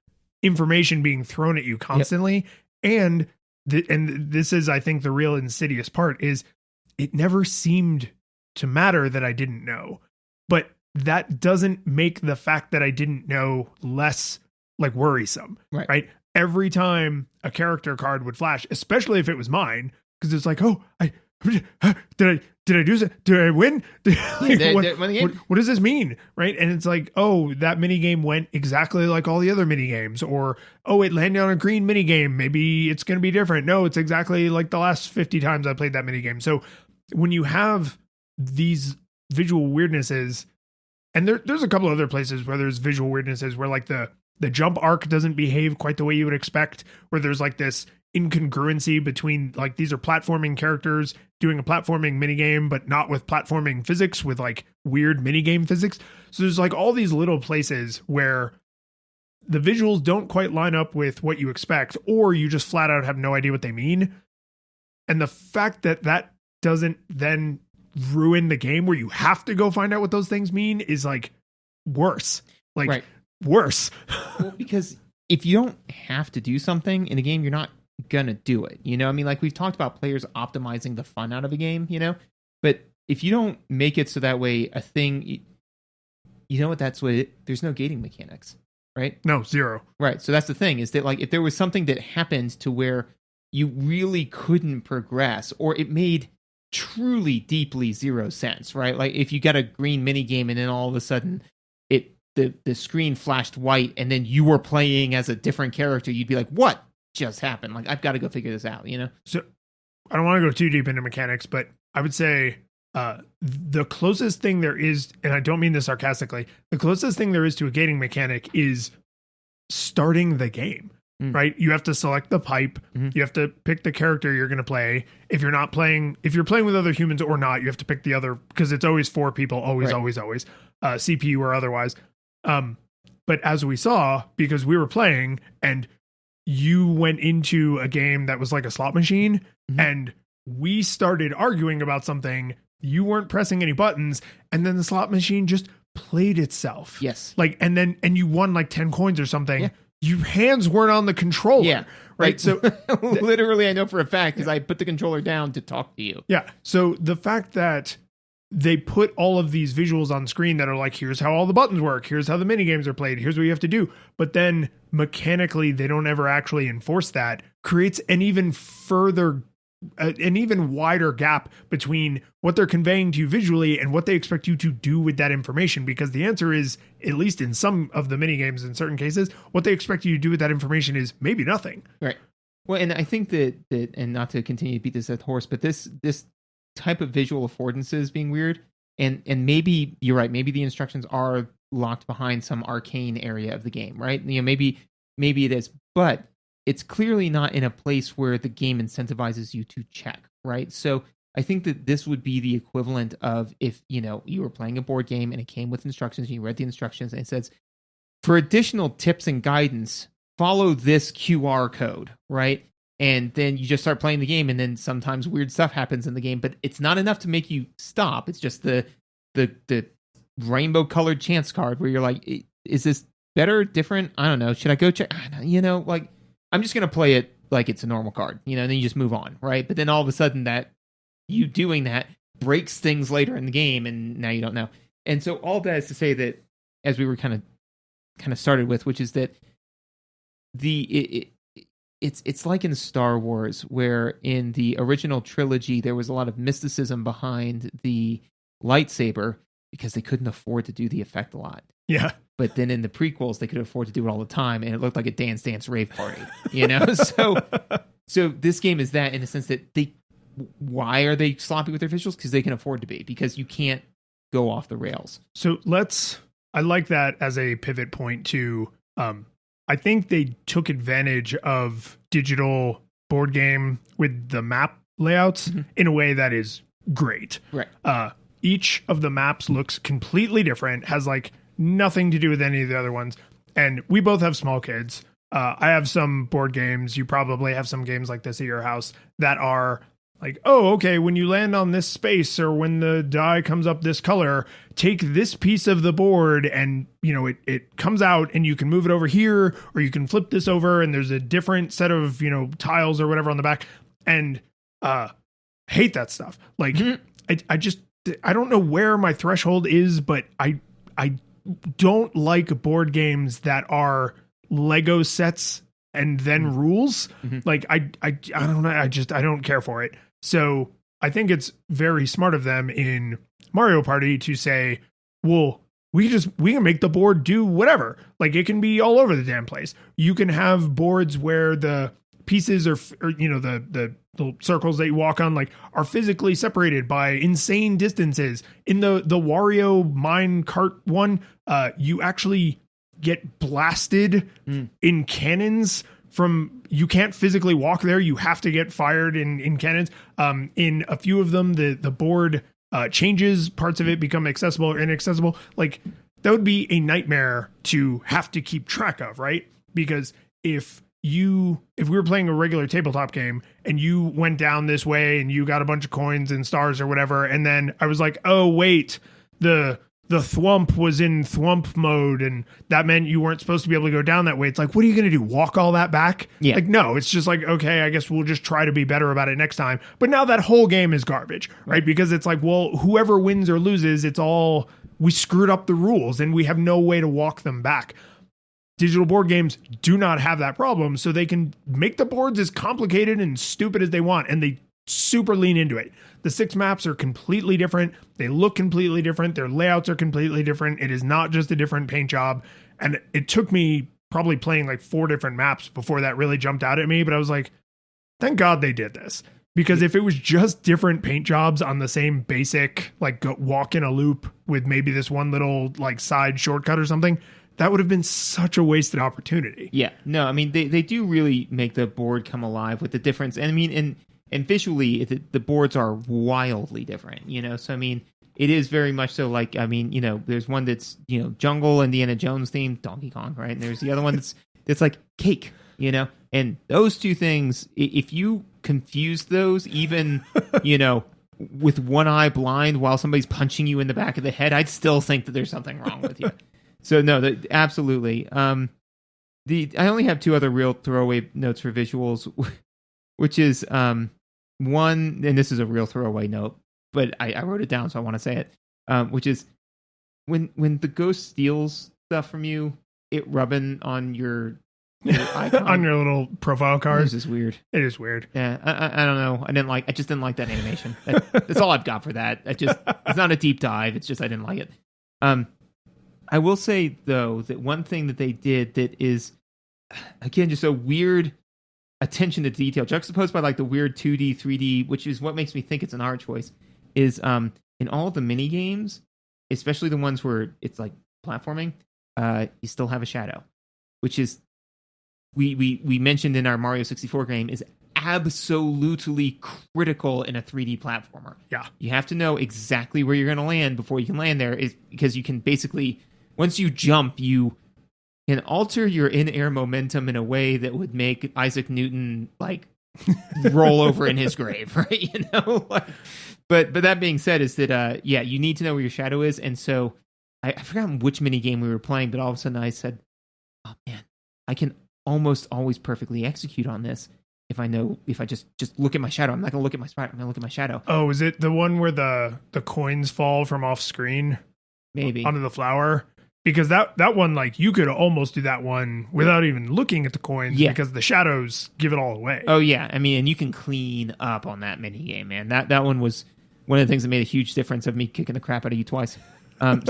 information being thrown at you constantly. And and this is, I think, the real insidious part is it never seemed to matter that I didn't know. But that doesn't make the fact that I didn't know less like worrisome, right? Every time a character card would flash, especially if it was mine, because it's like, oh, did I do it? Did I win? What does this mean? Right. And it's like, oh, that mini game went exactly like all the other mini games, or, oh, it landed on a green mini game. Maybe it's going to be different. No, it's exactly like the last 50 times I played that mini game. So when you have these visual weirdnesses, and there's a couple other places where there's visual weirdnesses where like the jump arc doesn't behave quite the way you would expect, where there's like this incongruency between like these are platforming characters doing a platforming minigame, but not with platforming physics, with like weird minigame physics. So there's like all these little places where the visuals don't quite line up with what you expect, or you just flat out have no idea what they mean. And the fact that that doesn't then ruin the game where you have to go find out what those things mean is like worse. Like worse. Well, because if you don't have to do something in a game, you're not gonna do it. You know, I mean, like we've talked about players optimizing the fun out of a game, you know, but if you don't make it so that way a thing, you know what, that's what there's no gating mechanics, right? No, zero. Right. So that's the thing, is that like if there was something that happened to where you really couldn't progress, or it made truly deeply zero sense, right? Like if you got a green mini game and then all of a sudden the screen flashed white and then you were playing as a different character, you'd be like, what just happened? Like, I've got to go figure this out, you know? So I don't want to go too deep into mechanics, but I would say the closest thing there is, and I don't mean this sarcastically, the closest thing there is to a gating mechanic is starting the game. Right? You have to select the pipe. You have to pick the character you're going to play. If you're playing with other humans or not, you have to pick the other, because it's always 4 people, always, CPU or otherwise. But as we saw, because we were playing and you went into a game that was like a slot machine and we started arguing about something, you weren't pressing any buttons, and then the slot machine just played itself. Yes. Like, and you won like 10 coins or something. Yeah. Your hands weren't on the controller. Yeah. Right. So literally, I know for a fact because I put the controller down to talk to you. Yeah. So the fact that they put all of these visuals on screen that are like, here's how all the buttons work, here's how the mini games are played, here's what you have to do, but then mechanically they don't ever actually enforce that, creates an even wider gap between what they're conveying to you visually and what they expect you to do with that information. Because the answer is, at least in some of the mini games, in certain cases, what they expect you to do with that information is maybe nothing. Right. Well, and I think that and not to continue to beat this dead horse, but this type of visual affordances being weird, and maybe you're right, maybe the instructions are locked behind some arcane area of the game, right? You know, maybe it is, but it's clearly not in a place where the game incentivizes you to check, right? So I think that this would be the equivalent of if, you know, you were playing a board game and it came with instructions and you read the instructions and it says, for additional tips and guidance, follow this QR code, right? And then you just start playing the game, and then sometimes weird stuff happens in the game, but it's not enough to make you stop. It's just the rainbow colored chance card where you're like, is this better, different? I don't know. Should I go check? You know, like, I'm just going to play it like it's a normal card, you know, and then you just move on, right? But then all of a sudden that you doing that breaks things later in the game, and now you don't know. And so all that is to say that, as we were kind of started with, which is that it's like in Star Wars, where in the original trilogy there was a lot of mysticism behind the lightsaber because they couldn't afford to do the effect a lot. Yeah. But then in the prequels, they could afford to do it all the time, and it looked like a Dance Dance rave party, you know? So this game is that, in the sense that why are they sloppy with their visuals? Because they can afford to be, because you can't go off the rails. So I like that as a pivot point to, I think they took advantage of digital board game with the map layouts in a way that is great. Right. Each of the maps looks completely different, has like nothing to do with any of the other ones. And we both have small kids. I have some board games. You probably have some games like this at your house that are Like, oh, okay, when you land on this space or when the die comes up this color, take this piece of the board and, it comes out and you can move it over here or you can flip this over and there's a different set of, tiles or whatever on the back. And hate that stuff. Like, I don't know where my threshold is, but I don't like board games that are Lego sets and then rules. Like, I don't know. I don't care for it. So I think it's very smart of them in Mario Party to say, well, we can make the board do whatever. Like, it can be all over the damn place. You can have boards where the pieces are the little circles that you walk on, like, are physically separated by insane distances. In the Wario mine cart one, you actually get blasted in cannons from, you can't physically walk there. You have to get fired in cannons. In a few of them, the board changes, parts of it become accessible or inaccessible. Like, that would be a nightmare to have to keep track of, right? Because if we were playing a regular tabletop game and you went down this way and you got a bunch of coins and stars or whatever, and then I was like, oh wait, the thwump was in thwump mode and that meant you weren't supposed to be able to go down that way. It's like, what are you going to do? Walk all that back? Yeah. Like, no, it's just like, okay, I guess we'll just try to be better about it next time. But now that whole game is garbage, right? Because it's like, well, whoever wins or loses, it's all, we screwed up the rules and we have no way to walk them back. Digital board games do not have that problem, so they can make the boards as complicated and stupid as they want, and they super lean into it. The 6 maps are completely different. They look completely different. Their layouts are completely different. It is not just a different paint job. And it took me probably playing like 4 different maps before that really jumped out at me, but I was like, thank God they did this. Because if it was just different paint jobs on the same basic, like, walk in a loop with maybe this one little like side shortcut or something, that would have been such a wasted opportunity. Yeah, no, I mean, they do really make the board come alive with the difference. And I mean, and visually, the boards are wildly different, So, I mean, it is very much so like, I mean, there's one that's, jungle, Indiana Jones themed, Donkey Kong, right? And there's the other one that's like cake, And those two things, if you confuse those, even, with one eye blind while somebody's punching you in the back of the head, I'd still think that there's something wrong with you. So no, absolutely. I only have 2 other real throwaway notes for visuals, which is one, and this is a real throwaway note, but I wrote it down, so I want to say it. Which is when the ghost steals stuff from you, it rubbing on your icon. On your little profile card. This is weird. It is weird. Yeah, I don't know. I just didn't like that animation. That's all I've got for that. It's not a deep dive. It's just I didn't like it. I will say, though, that one thing that they did that is, again, just a weird attention to detail, juxtaposed by like the weird 2D, 3D, which is what makes me think it's an art choice, is in all of the mini games, especially the ones where it's like platforming, you still have a shadow, which is, we mentioned in our Mario 64 game, is absolutely critical in a 3D platformer. Yeah. You have to know exactly where you're going to land before you can land there, is because you can basically, once you jump, you can alter your in-air momentum in a way that would make Isaac Newton like roll over in his grave, right? But that being said, is that you need to know where your shadow is, and so I forgot which mini game we were playing, but all of a sudden I said, "Oh man, I can almost always perfectly execute on this if I just look at my shadow. I'm not gonna look at my spot. I'm gonna look at my shadow." Oh, is it the one where the coins fall from off screen? Maybe onto the flower? Because that one, like, you could almost do that one without even looking at the coins, because the shadows give it all away. Oh yeah, I mean, and you can clean up on that mini game, man. That one was one of the things that made a huge difference of me kicking the crap out of you twice. But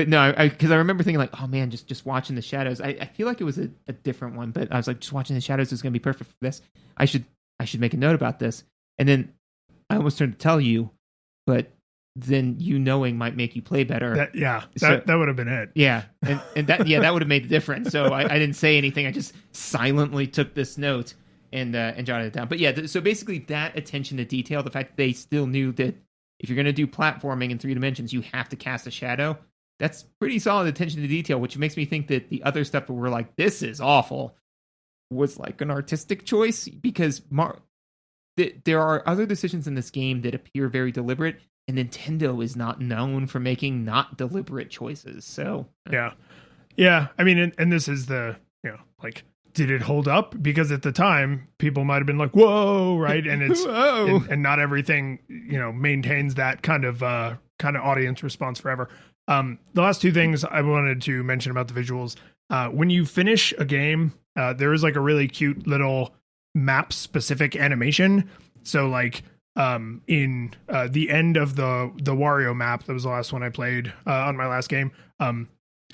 no, because I remember thinking like, oh man, just watching the shadows. I feel like it was a different one, but I was like, just watching the shadows is going to be perfect for this. I should make a note about this. And then I almost turned to tell you, but then you knowing might make you play better. That would have been it. Yeah, and that would have made the difference. So I didn't say anything. I just silently took this note and jotted it down. But yeah, so basically that attention to detail, the fact that they still knew that if you're going to do platforming in 3 dimensions, you have to cast a shadow. That's pretty solid attention to detail, which makes me think that the other stuff that we're like, this is awful, was like an artistic choice, because there are other decisions in this game that appear very deliberate, and Nintendo is not known for making not deliberate choices. So yeah. I mean, and this is the, like, did it hold up? Because at the time, people might have been like, "Whoa!" Right? And it's and not everything maintains that kind of audience response forever. The last two things I wanted to mention about the visuals: when you finish a game, there is like a really cute little map specific animation. So like in the end of the Wario map, that was the last one I played on my last game.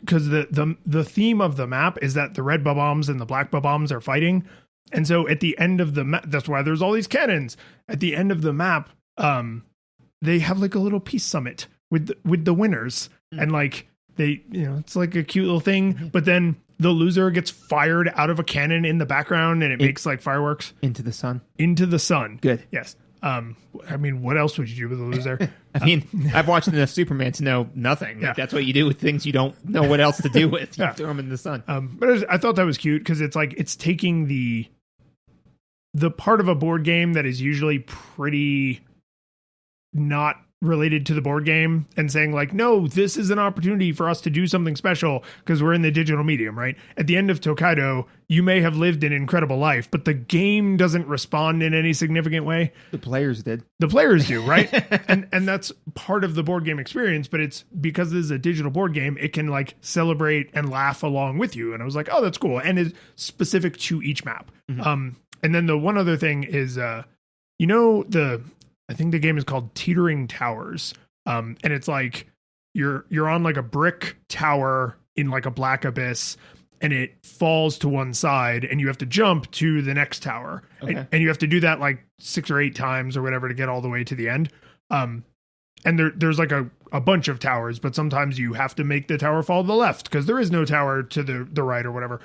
Because the theme of the map is that the red bob-ombs and the black bob-ombs are fighting. And so at the end of the map, that's why there's all these cannons. At the end of the map, they have like a little peace summit with the winners. And like they, it's like a cute little thing. But then the loser gets fired out of a cannon in the background and it makes like fireworks. Into the sun. Into the sun. Good. Yes. I mean, what else would you do with a loser? I mean, I've watched enough Superman to know nothing. Like, that's what you do with things you don't know what else to do with. You throw them in the sun. But I thought that was cute because it's like it's taking the part of a board game that is usually pretty not related to the board game and saying like, no, this is an opportunity for us to do something special because we're in the digital medium, right? At the end of Tokaido, you may have lived an incredible life, but the game doesn't respond in any significant way. The players did. The players do, right? and that's part of the board game experience, but it's because this is a digital board game, it can like celebrate and laugh along with you. And I was like, oh, that's cool. And it's specific to each map. Mm-hmm. And then the one other thing is, I think the game is called Teetering Towers. And it's like you're on like a brick tower in like a black abyss and it falls to one side and you have to jump to the next tower. Okay. And you have to do that like 6 or 8 times or whatever to get all the way to the end. And there's like a bunch of towers, but sometimes you have to make the tower fall to the left because there is no tower to the right or whatever.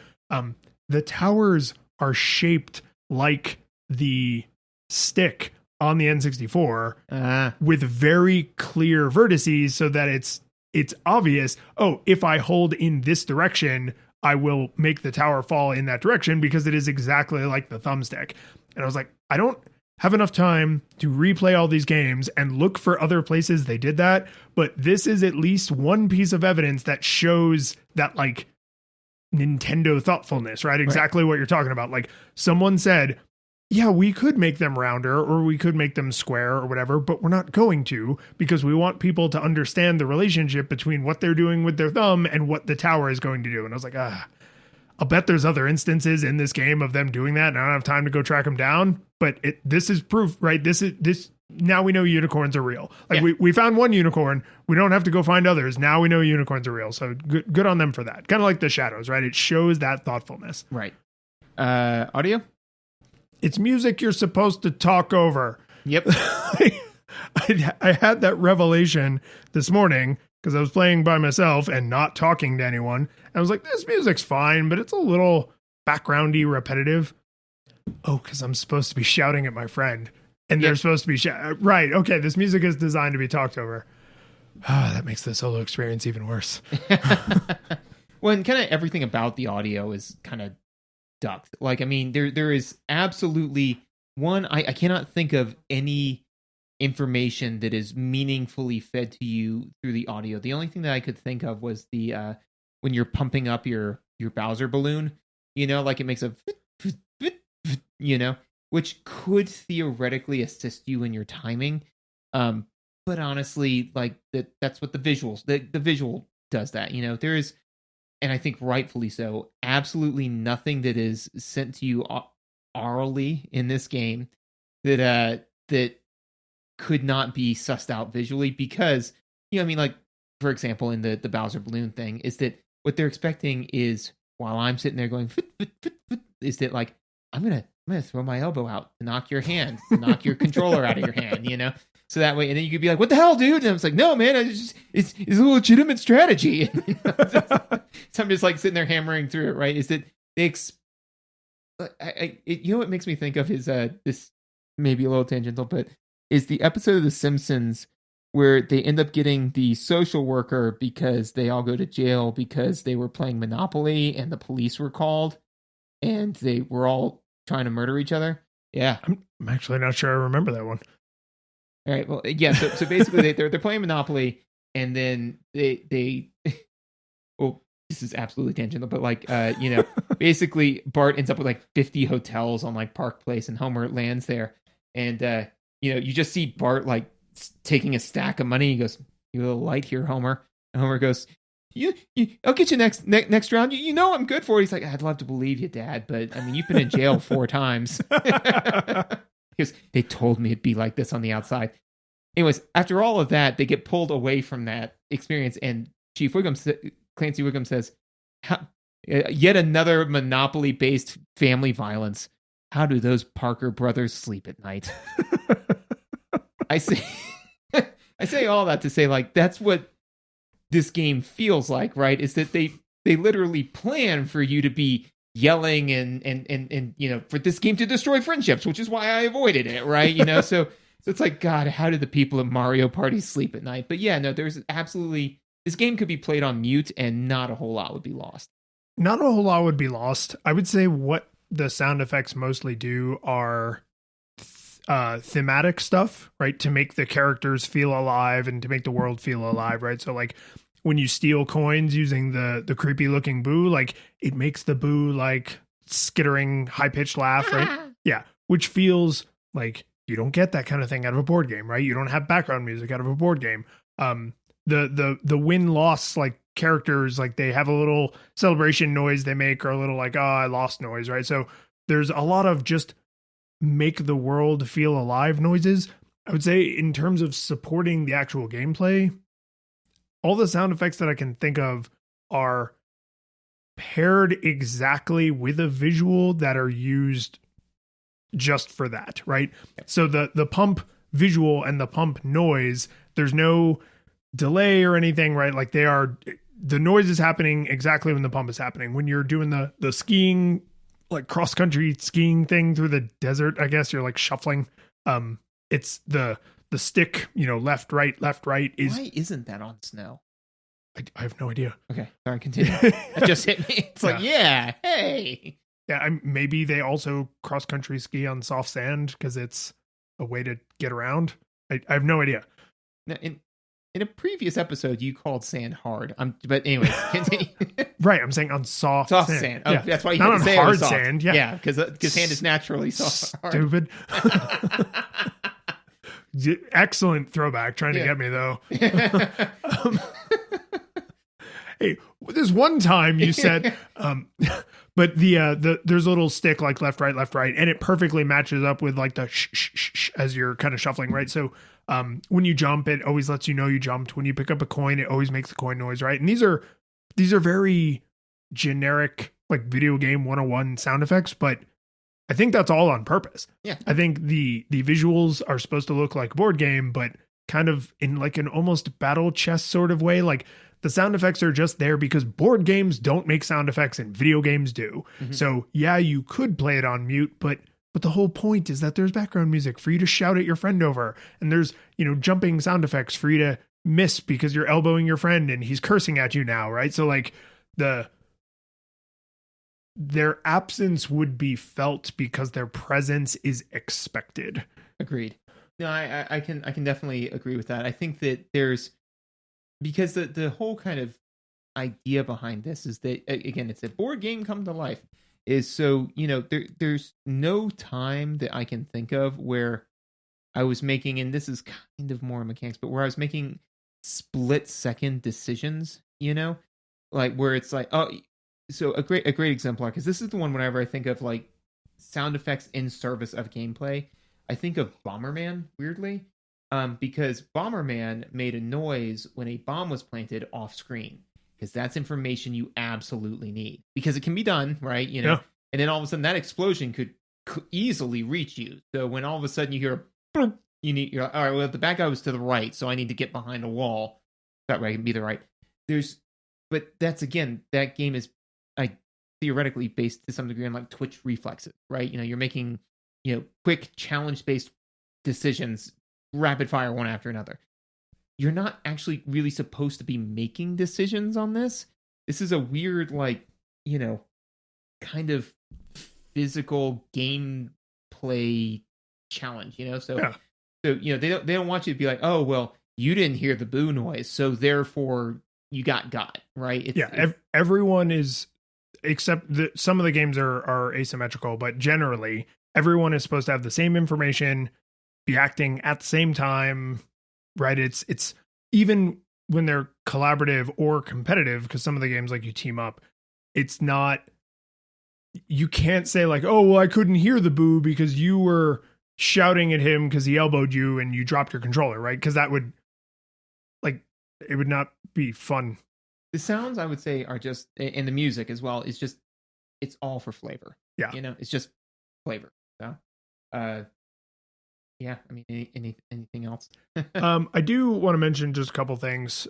The towers are shaped like the stick on the N64 with very clear vertices so that it's obvious, oh, if I hold in this direction, I will make the tower fall in that direction because it is exactly like the thumbstick. And I was like, I don't have enough time to replay all these games and look for other places they did that, but this is at least one piece of evidence that shows that like Nintendo thoughtfulness, right? Exactly what you're talking about. Like someone said, yeah, we could make them rounder or we could make them square or whatever, but we're not going to because we want people to understand the relationship between what they're doing with their thumb and what the tower is going to do. And I was like, I'll bet there's other instances in this game of them doing that and I don't have time to go track them down, but this is proof, right? This now we know unicorns are real. Like we found one unicorn. We don't have to go find others. Now we know unicorns are real. So good on them for that. Kind of like the Shadows, right? It shows that thoughtfulness. Right. Audio? It's music you're supposed to talk over. Yep. I had that revelation this morning because I was playing by myself and not talking to anyone. I was like, this music's fine, but it's a little backgroundy, repetitive. Oh, because I'm supposed to be shouting at my friend. And they're supposed to be right. Okay, this music is designed to be talked over. That makes the solo experience even worse. Well, and kind of everything about the audio is kind of ducked. Like, I mean, there is absolutely one. I cannot think of any information that is meaningfully fed to you through the audio. The only thing that I could think of was the when you're pumping up your Bowser balloon, like it makes a which could theoretically assist you in your timing. But honestly, like that's what the visual does that. There is, and I think rightfully so, absolutely nothing that is sent to you orally in this game that could not be sussed out visually because, like, for example, in the Bowser balloon thing, is that what they're expecting is, while I'm sitting there going, is that like, I'm gonna throw my elbow out to knock your hand, to knock your controller out of your hand, so that way, and then you could be like, "What the hell, dude?" And I was like, "No, man, it's a legitimate strategy." So I'm just like sitting there hammering through it. Right? Is that they? What makes me think of is this maybe a little tangential, but is the episode of The Simpsons where they end up getting the social worker because they all go to jail because they were playing Monopoly and the police were called. and they were all trying to murder each other. Yeah. I'm actually not sure I remember that one. All right. Well, yeah. So basically, they're playing Monopoly, and then they well, this is absolutely tangential, but like basically Bart ends up with like 50 hotels on like Park Place, and Homer lands there, and you just see Bart like taking a stack of money. He goes, "You a little light here, Homer," and Homer goes, You, I'll get you next round. You know I'm good for it. He's like, I'd love to believe you, Dad, but I mean, you've been in jail 4 times. Because they told me it'd be like this on the outside. Anyways, after all of that, they get pulled away from that experience, and Chief Wiggum, Clancy Wiggum says, yet another Monopoly-based family violence. How do those Parker brothers sleep at night? I say all that to say, like, that's what this game feels like, right? Is that they literally plan for you to be yelling and for this game to destroy friendships, which is why I avoided it, right? So it's like, God, how do the people at Mario Party sleep at night? But yeah, no, there's absolutely, this game could be played on mute and not a whole lot would be lost. Not a whole lot would be lost. I would say what the sound effects mostly do are thematic stuff, right? To make the characters feel alive and to make the world feel alive, right? So like when you steal coins using the creepy looking Boo, like it makes the Boo like skittering high pitched laugh, right? Yeah, which feels like you don't get that kind of thing out of a board game, right? You don't have background music out of a board game. The win loss like characters, like they have a little celebration noise they make, or a little like, oh, I lost noise, right? So there's a lot of just make the world feel alive noises. I would say in terms of supporting the actual gameplay, all the sound effects that I can think of are paired exactly with a visual that are used just for that, right? So the pump visual and the pump noise, there's no delay or anything, right? Like the noise is happening exactly when the pump is happening. When you're doing the skiing, like cross country skiing thing through the desert, I guess you're like shuffling. It's the stick, left, right is. Why isn't that on snow? I have no idea. Okay, sorry, continue. That just hit me. It's like, yeah, hey. Yeah, maybe they also cross country ski on soft sand because it's a way to get around. I have no idea. Now, in a previous episode, you called sand hard. But anyways, continue. Right, I'm saying on soft sand. Oh, yeah. That's why you not had on to say hard it was soft. sand. Yeah, because sand is naturally soft. Stupid. Excellent throwback. Trying to get me though. Hey, there's one time you said, but there's a little stick like left, right, and it perfectly matches up with like the shh as you're kind of shuffling, right? So when you jump, it always lets you know you jumped. When you pick up a coin, it always makes the coin noise, right? And these are very generic, like video game 101 sound effects, but I think that's all on purpose. Yeah. I think the visuals are supposed to look like a board game, but kind of in like an almost battle chess sort of way. Like the sound effects are just there because board games don't make sound effects and video games do. Mm-hmm. So yeah, you could play it on mute, but the whole point is that there's background music for you to shout at your friend over. And there's, jumping sound effects for you to miss because you're elbowing your friend and he's cursing at you now. Right. So like their absence would be felt because their presence is expected. Agreed. No, I can definitely agree with that. I think that because the whole kind of idea behind this is that, again, it's a board game come to life, is so, there's no time that I can think of where I was making, and this is kind of more mechanics, but where I was making split second decisions, like where it's like, oh, so a great exemplar, because this is the one whenever I think of like sound effects in service of gameplay, I think of Bomberman, weirdly, because Bomberman made a noise when a bomb was planted off screen, because that's information you absolutely need, because it can be done, right? Yeah. And then all of a sudden that explosion could easily reach you. So when all of a sudden you hear a boom, you're like, all right, well, the bad guy was to the right, so I need to get behind a wall. That way I can be the right. But that's, again, that game is theoretically based to some degree on like twitch reflexes, right? You're making, quick challenge-based decisions, rapid fire one after another. You're not actually really supposed to be making decisions on this. This is a weird, like, kind of physical gameplay challenge, you know? So, Yeah. so you know, they don't want you to be like, oh, well, you didn't hear the boo noise, so therefore you got, right? Everyone is, except that some of the games are asymmetrical, but generally everyone is supposed to have the same information, be acting at the same time, right? It's even when they're collaborative or competitive, because some of the games like you team up, it's not, you can't say like, oh, well, I couldn't hear the boo because you were shouting at him because he elbowed you and you dropped your controller, right? Because that would, like, it would not be fun. The sounds, I would say, are just, and the music as well, is just, it's all for flavor. Yeah. You know, it's just flavor. So, yeah, I mean, anything else? I do want to mention just a couple things,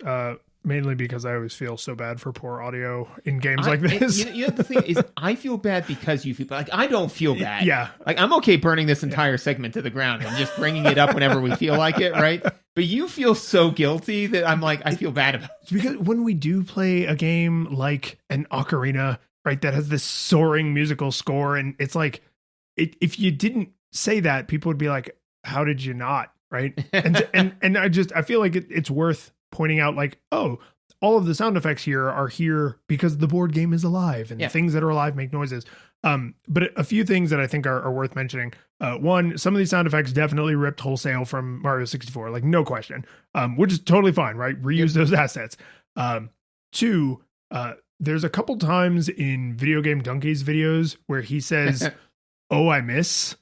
mainly because I always feel so bad for poor audio in games like this. You know, the thing is, I feel bad because you feel like I don't feel bad. Yeah. Like, I'm okay burning this entire segment to the ground and just bringing it up whenever we feel like it, right? But you feel so guilty that I'm like, I feel bad about it. Because when we do play a game like an Ocarina, right, that has this soaring musical score, and it's like, if you didn't say that, people would be like, how did you not, right? And I feel like it's worth pointing out, like, oh, all of the sound effects here are here because the board game is alive, and things that are alive make noises. But a few things that I think are worth mentioning. One, some of these sound effects definitely ripped wholesale from Mario 64, like no question, which is totally fine, right? Reuse those assets. Two, there's a couple times in Video Game Donkey's videos where he says, oh, I miss.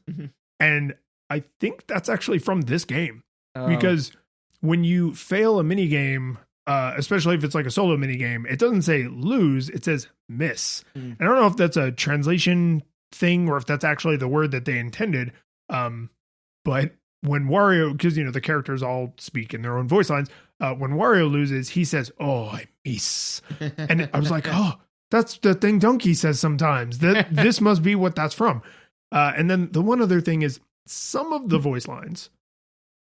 And I think that's actually from this game, because when you fail a mini game, especially if it's like a solo mini game, it doesn't say lose, it says miss. I don't know if that's a translation thing or if that's actually the word that they intended. But when Wario, because, you know, the characters all speak in their own voice lines, when Wario loses, he says, oh, I miss. And I was like, oh, that's the thing Donkey says sometimes. This must be what that's from. And then the one other thing is, some of the voice lines,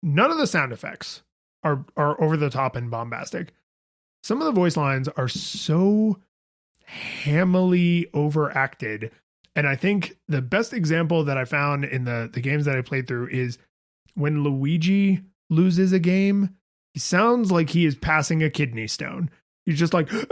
none of the sound effects are over the top and bombastic. Some of the voice lines are so hammily overacted. And I think the best example that I found in the games that I played through is when Luigi loses a game, he sounds like he is passing a kidney stone. He's just like, like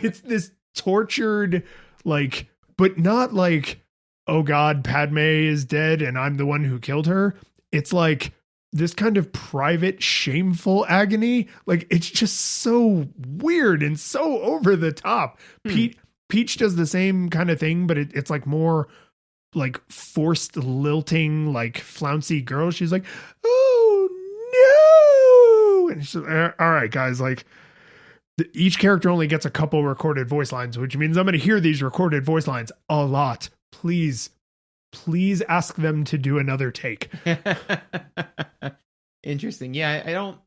it's this tortured, like, but not like, oh God, Padme is dead and I'm the one who killed her. It's like this kind of private, shameful agony. Like, it's just so weird and so over the top. Peach does the same kind of thing, but it's like more like forced lilting, like flouncy girl. She's like, oh no. And she's like, all right, guys, like, each character only gets a couple recorded voice lines, which means I'm going to hear these recorded voice lines a lot. Please ask them to do another take. Interesting. Yeah, I don't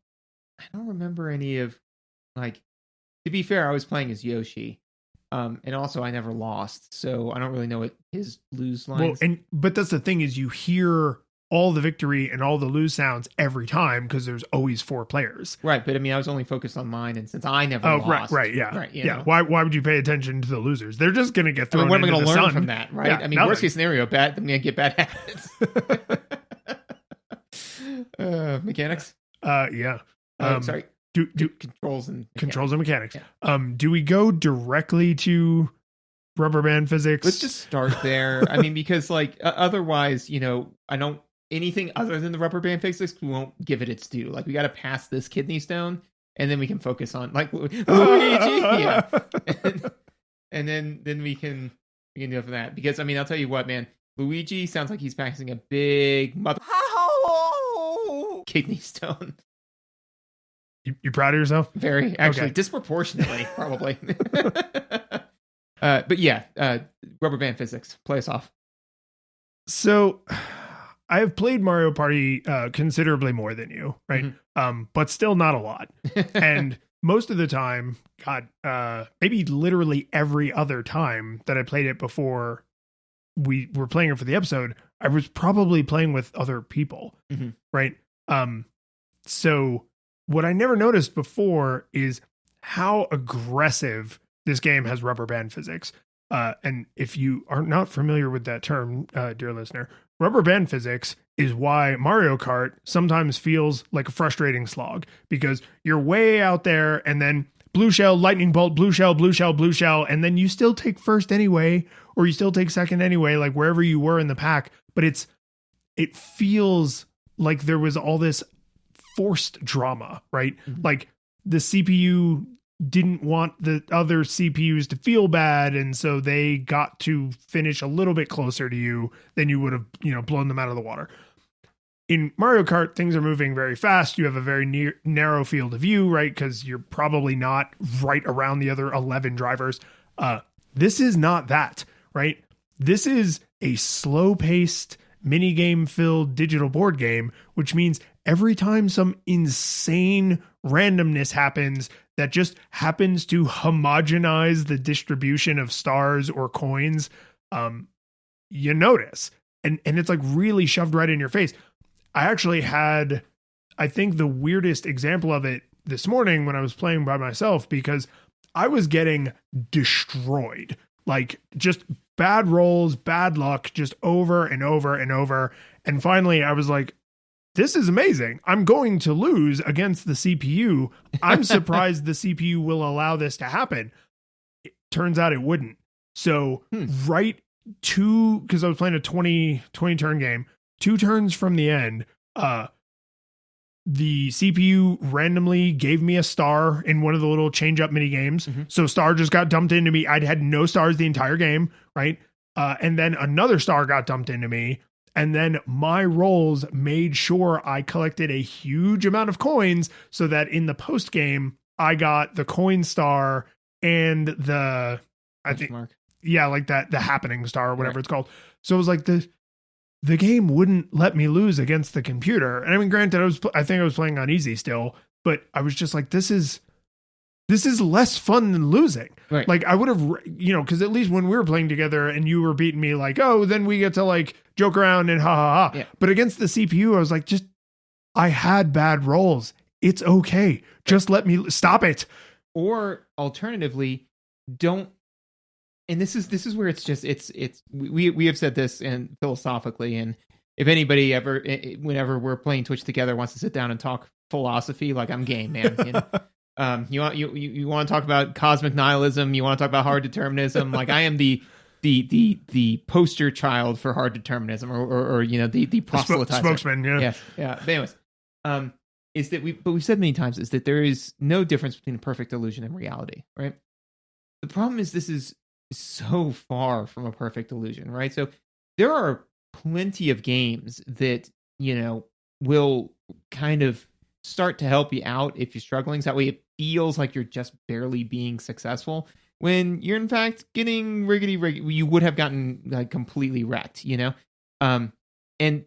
remember any of, like, to be fair, I was playing as Yoshi. And also I never lost, so I don't really know what his lose lines. Well, but that's the thing, is you hear all the victory and all the lose sounds every time because there's always 4 players. Right, but I mean, I was only focused on mine, and since I never lost. Right, yeah. Why would you pay attention to the losers? They're just going to get thrown. I mean, what am I going to learn from that, right? Yeah, I mean, worst case scenario, I'm going to get bad habits. Mechanics? Yeah. Sorry. Do controls and mechanics. Yeah. Do we go directly to rubber band physics? Let's just start there. I mean, because like otherwise, you know, anything other than the rubber band physics, we won't give it its due. Like, we got to pass this kidney stone, and then we can focus on like Luigi, yeah, and then we can do for that. Because I mean, I'll tell you what, man, Luigi sounds like he's passing a big kidney stone. You proud of yourself? Very, actually, disproportionately, probably. But yeah, rubber band physics. Play us off. So, I have played Mario Party considerably more than you, right? Mm-hmm. But still not a lot. And most of the time, God, maybe literally every other time that I played it before we were playing it for the episode, I was probably playing with other people, right? So what I never noticed before is how aggressive this game has rubber band physics. And if you are not familiar with that term, dear listener, rubber band physics is why Mario Kart sometimes feels like a frustrating slog, because you're way out there and then blue shell, lightning bolt, blue shell, blue shell, blue shell, and then you still take first anyway, or you still take second anyway, like wherever you were in the pack. But it feels like there was all this forced drama, right? Mm-hmm. Like the CPU didn't want the other CPUs to feel bad, and so they got to finish a little bit closer to you than you would have, blown them out of the water. In Mario Kart, things are moving very fast. You have a very narrow field of view, right? Because you're probably not right around the other 11 drivers. This is not that, right? This is a slow-paced, minigame-filled digital board game, which means every time some insane randomness happens that just happens to homogenize the distribution of stars or coins, you notice. And it's like really shoved right in your face. I actually had, I think, the weirdest example of it this morning when I was playing by myself, because I was getting destroyed. Like just bad rolls, bad luck, just over and over and over. And finally I was like, this is amazing. I'm going to lose against the CPU. I'm surprised the CPU will allow this to happen. It turns out it wouldn't. So right because I was playing a 20 turn game, 2 turns from the end, the CPU randomly gave me a star in one of the little change up mini games. Mm-hmm. So star just got dumped into me. I'd had no stars the entire game. Right. And then another star got dumped into me. And then my rolls made sure I collected a huge amount of coins so that in the post game, I got the coin star and the, I think, like that, the happening star or whatever it's called. So it was like the game wouldn't let me lose against the computer. And I mean, granted, I think I was playing on easy still, but I was just like, this is less fun than losing. Right. Like I would have, because at least when we were playing together and you were beating me, like, oh, then we get to like joke around and ha ha ha. Yeah. But against the CPU, I was like, I had bad rolls. It's okay. Just let me stop it. Or alternatively, don't. And this is where we have said this and philosophically, and if anybody ever, whenever we're playing Twitch together, wants to sit down and talk philosophy, like I'm game, man. You want to talk about cosmic nihilism, you want to talk about hard determinism, like I am the poster child for hard determinism, or the proselytizer, spokesman. Yeah. But anyways, is that we've said many times is that there is no difference between a perfect illusion and reality, right? The problem is this is so far from a perfect illusion, right? So there are plenty of games that will kind of start to help you out if you're struggling. So that way it feels like you're just barely being successful when you're in fact getting you would have gotten like completely wrecked, and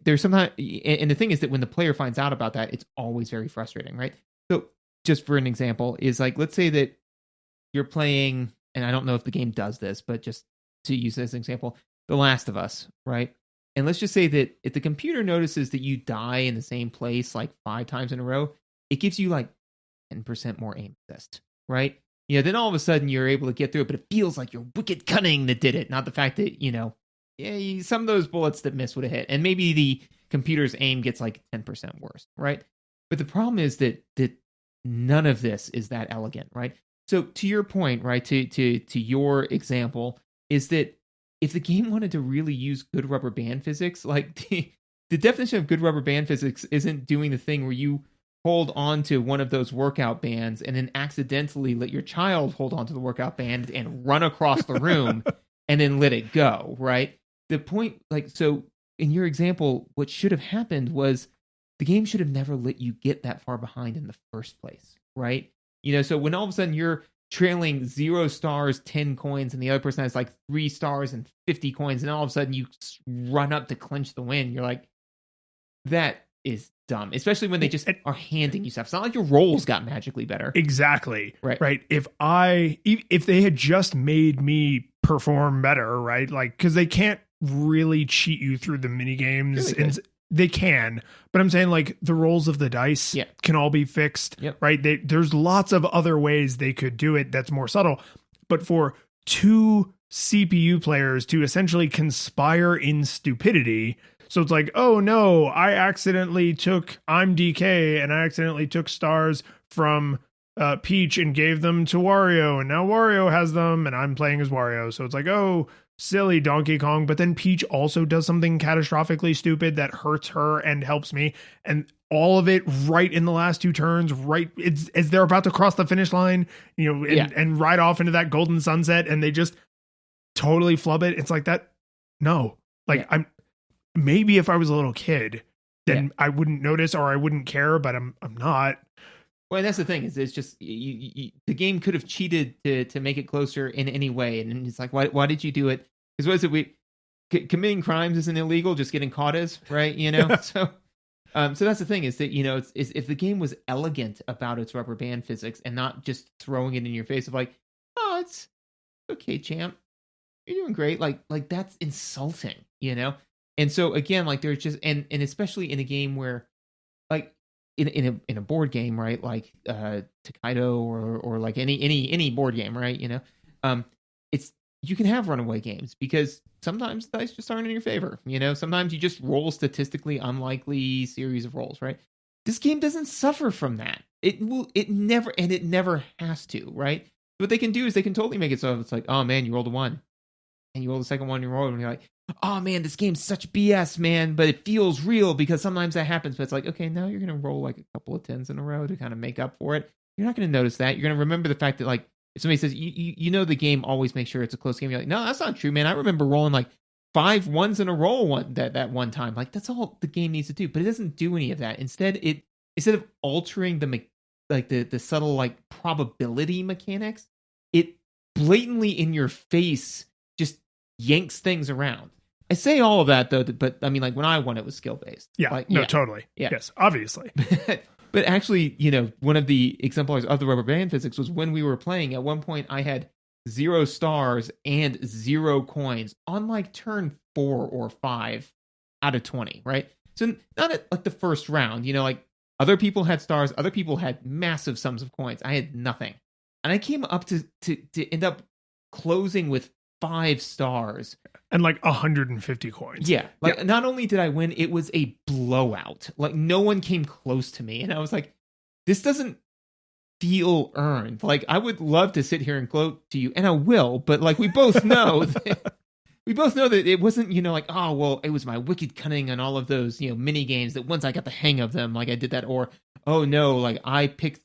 there's sometimes, and the thing is that when the player finds out about that, it's always very frustrating, right? So just for an example is like, let's say that you're playing, and I don't know if the game does this, but just to use this example, The Last of Us, right? And let's just say that if the computer notices that you die in the same place like 5 times in a row, it gives you like 10% more aim assist, right? Then all of a sudden you're able to get through it, but it feels like your wicked cunning that did it, not the fact that, some of those bullets that miss would have hit. And maybe the computer's aim gets like 10% worse, right? But the problem is that none of this is that elegant, right? So to your point, right, to your example, is that if the game wanted to really use good rubber band physics, like the definition of good rubber band physics isn't doing the thing where you hold on to one of those workout bands and then accidentally let your child hold on to the workout band and run across the room and then let it go, right? The point, like, so in your example, what should have happened was the game should have never let you get that far behind in the first place, right? So when all of a sudden you're trailing 0 stars, 10 coins, and the other person has like 3 stars and 50 coins, and all of a sudden you run up to clinch the win, you're like, that is dumb, especially when they just are handing you stuff. It's not like your rolls got magically better. Exactly. Right. If they had just made me perform better, right? Like, because they can't really cheat you through the mini games, and they can, but I'm saying like the rolls of the dice can all be fixed, right? There's lots of other ways they could do it that's more subtle, but for 2 CPU players to essentially conspire in stupidity. So it's like, oh no, I'm DK and I accidentally took stars from Peach and gave them to Wario, and now Wario has them and I'm playing as Wario. So it's like, oh, silly Donkey Kong. But then Peach also does something catastrophically stupid that hurts her and helps me. And all of it right in the last 2 turns, right as they're about to cross the finish line, and ride off into that golden sunset, and they just totally flub it. It's like that. No, maybe if I was a little kid, then I wouldn't notice or I wouldn't care, but I'm not. Well, that's the thing, is it's just the game could have cheated to make it closer in any way, and it's like, why did you do it? Because what is it? Committing crimes isn't illegal, just getting caught is, right? So that's the thing, is that it's if the game was elegant about its rubber band physics and not just throwing it in your face of like, oh, it's okay, champ, you're doing great, like that's insulting, And so again, like there's just and especially in a game where like. In a board game, right? Like Takedo or like any board game, right? It's you can have runaway games because sometimes the dice just aren't in your favor. Sometimes you just roll statistically unlikely series of rolls, right? This game doesn't suffer from that. It never has to, right? What they can do is they can totally make it so it's like, oh man, you rolled a 1, and you roll the second one, you roll it, and you're like, oh man, this game's such BS, man, but it feels real because sometimes that happens. But it's like, okay, now you're going to roll like a couple of 10s in a row to kind of make up for it. You're not going to notice that. You're going to remember the fact that like if somebody says, the game always makes sure it's a close game. You're like, no, that's not true, man. I remember rolling like 5 1s in a row that one time. Like that's all the game needs to do, but it doesn't do any of that. Instead of altering the subtle like probability mechanics, it blatantly in your face just yanks things around. I say all of that though, but I mean, like when I won, it was skill based. Yeah, totally. Yeah. Yes, obviously. But actually, one of the exemplars of the rubber band physics was when we were playing. At one point, I had 0 stars and 0 coins on like turn 4 or 5 out of 20. Right. So not at like the first round. Like other people had stars, other people had massive sums of coins. I had nothing, and I came up to end up closing with 5 stars and like 150 coins. Yeah. Not only did I win, it was a blowout. Like no one came close to me. And I was like, this doesn't feel earned. Like I would love to sit here and gloat to you, and I will, but like we both know that it wasn't, like, oh, well, it was my wicked cunning on all of those, mini games that once I got the hang of them, like I did that, or, oh no, like I picked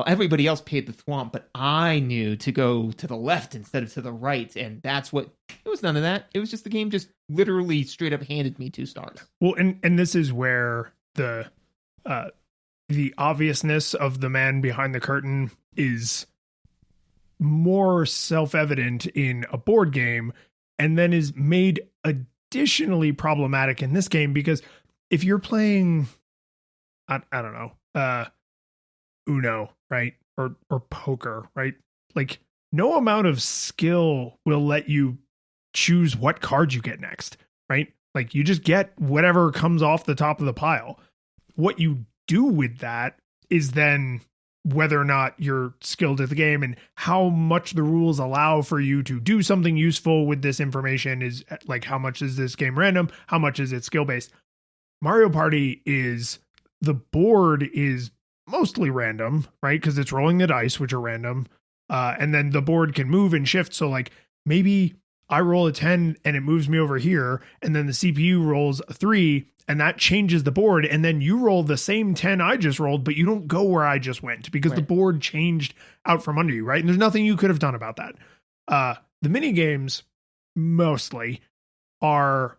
everybody else paid the thwomp, but I knew to go to the left instead of to the right. And that's what it was. None of that. It was just the game just literally straight up handed me 2 stars. Well, and this is where the obviousness of the man behind the curtain is more self-evident in a board game, and then is made additionally problematic in this game, because if you're playing, I don't know, Uno, right? Or poker, right? Like no amount of skill will let you choose what card you get next, right? Like you just get whatever comes off the top of the pile. What you do with that is then whether or not you're skilled at the game and how much the rules allow for you to do something useful with this information. Is like, how much is this game random? How much is it skill based? Mario Party the board is mostly random, right? Because it's rolling the dice, which are random. And then the board can move and shift. So like maybe I roll a 10 and it moves me over here, and then the CPU rolls a 3 and that changes the board. And then you roll the same 10 I just rolled, but you don't go where I just went because the board changed out from under you, right? And there's nothing you could have done about that. The mini games mostly are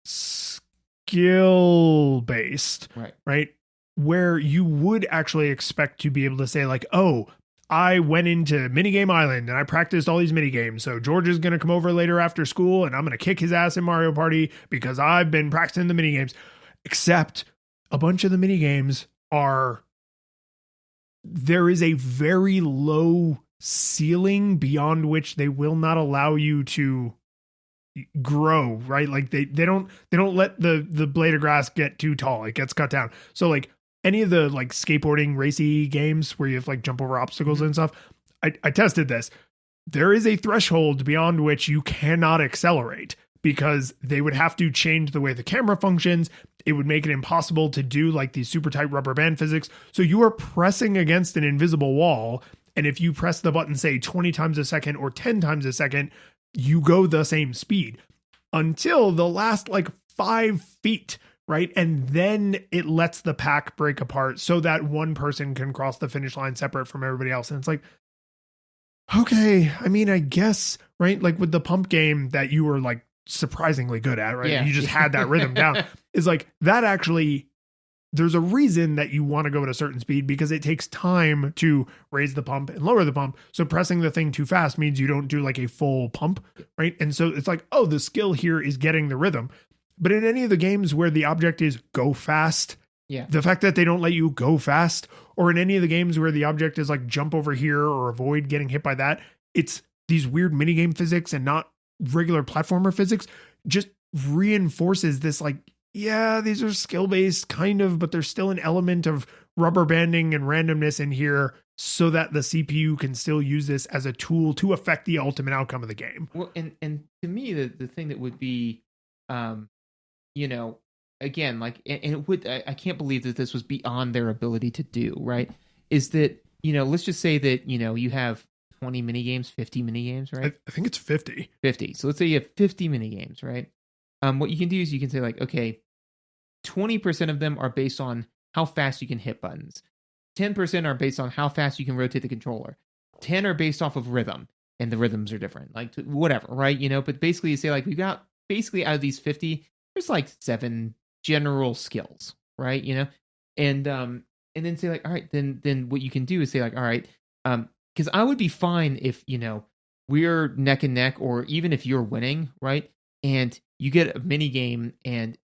skill based, right? Where you would actually expect to be able to say like, oh, I went into Minigame Island and I practiced all these minigames. So George is going to come over later after school and I'm going to kick his ass in Mario Party because I've been practicing the minigames. Except a bunch of the minigames there is a very low ceiling beyond which they will not allow you to grow, right? Like they don't let the blade of grass get too tall. It gets cut down. So like any of the like skateboarding racy games where you have like jump over obstacles and stuff, I tested this. there is a threshold beyond which you cannot accelerate, because they would have to change the way the camera functions. It would make it impossible to do like these super tight rubber band physics. So you are pressing against an invisible wall. And if you press the button, say 20 times a second or 10 times a second, you go the same speed until the last like 5 feet, right? And then it lets the pack break apart so that one person can cross the finish line separate from everybody else. And it's like, okay, I mean, I guess, right? Like with the pump game that you were like surprisingly good at, right? Yeah. You just had that rhythm down. Is like that actually, there's a reason that you want to go at a certain speed, because it takes time to raise the pump and lower the pump. So pressing the thing too fast means you don't do like a full pump, right? And so it's like, oh, the skill here is getting the rhythm. But in any of the games where the object is go fast, Yeah. the fact that they don't let you go fast, or in any of the games where the object is like jump over here or avoid getting hit by that, it's these weird minigame physics and not regular platformer physics, just reinforces this like, yeah, these are skill-based kind of, but there's still an element of rubber banding and randomness in here so that the CPU can still use this as a tool to affect the ultimate outcome of the game. Well, and to me, the thing that would be, again, like, and it would, I can't believe that this was beyond their ability to do, right? Is that, let's just say that, you have 20 mini games, 50 mini games, right? I think it's 50. 50. So let's say you have 50 mini games, right? What you can do is you can say like, okay, 20% of them are based on how fast you can hit buttons. 10% are based on how fast you can rotate the controller. 10 are based off of rhythm, and the rhythms are different, like whatever, right? But basically you say like, we've got basically out of these 50, there's like 7 general skills, right? And then say like, all right, then what you can do is say like, all right, because I would be fine if, we're neck and neck, or even if you're winning, right? And you get a mini game and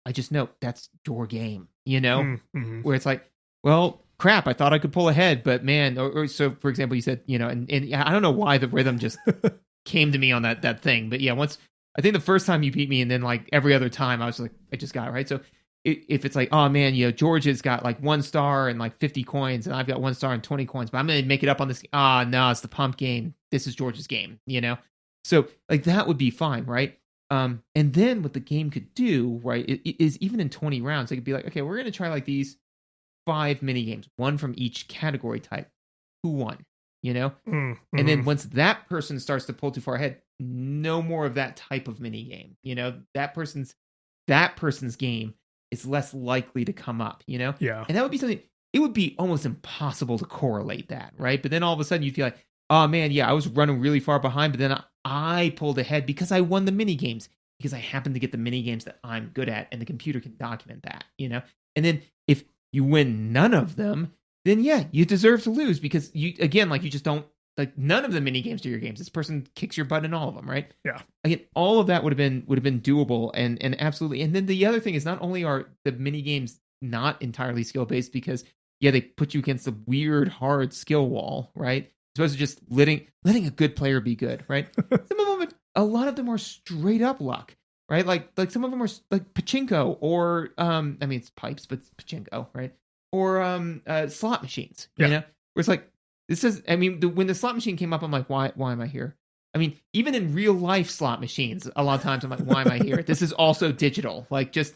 I just know that's your game, Mm-hmm. where it's like, well, crap, I thought I could pull ahead, but man, or so for example, you said, and I don't know why the rhythm just came to me on that thing, but yeah, I think the first time you beat me, and then like every other time I was like, I just got it, right? So if it's like, oh man, George has got like 1 star and like 50 coins, and I've got 1 star and 20 coins, but I'm going to make it up on this. No, it's the pump game. This is George's game, So like that would be fine, right? And then what the game could do, right, is even in 20 rounds, it could be like, okay, we're going to try like these 5 mini games, 1 from each category type. Who won? Mm-hmm. And then once that person starts to pull too far ahead, no more of that type of mini game. That person's game is less likely to come up. Yeah. And that would be something. It would be almost impossible to correlate that, right? But then all of a sudden you feel like, oh man, yeah, I was running really far behind, but then I pulled ahead because I won the mini games, because I happened to get the mini games that I'm good at, and the computer can document that, And then if you win none of them, then yeah, you deserve to lose, because you just don't, like, none of the mini games are your games. This person kicks your butt in all of them, right? Yeah. Again, all of that would have been doable, and absolutely. And then the other thing is, not only are the mini games not entirely skill based, because yeah, they put you against a weird hard skill wall, right? As opposed to just letting a good player be good, right? A lot of them are straight up luck, right? Like some of them are like pachinko, or it's pipes, but it's pachinko, right? Or slot machines, where it's like, this is, when the slot machine came up, I'm like, why am I here? Even in real life slot machines, a lot of times I'm like, why am I here? This is also digital. Like, just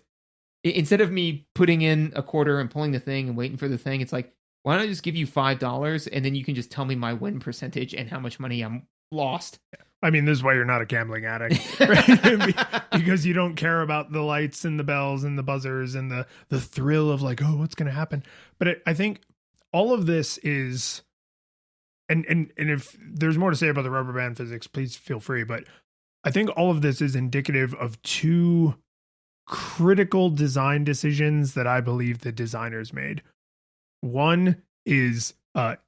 instead of me putting in a quarter and pulling the thing and waiting for the thing, it's like, why don't I just give you $5 and then you can just tell me my win percentage and how much money I'm lost? This is why you're not a gambling addict, right? Because you don't care about the lights and the bells and the buzzers and the thrill of like, oh, what's going to happen? But I think all of this is, and if there's more to say about the rubber band physics, please feel free. But I think all of this is indicative of 2 critical design decisions that I believe the designers made. One is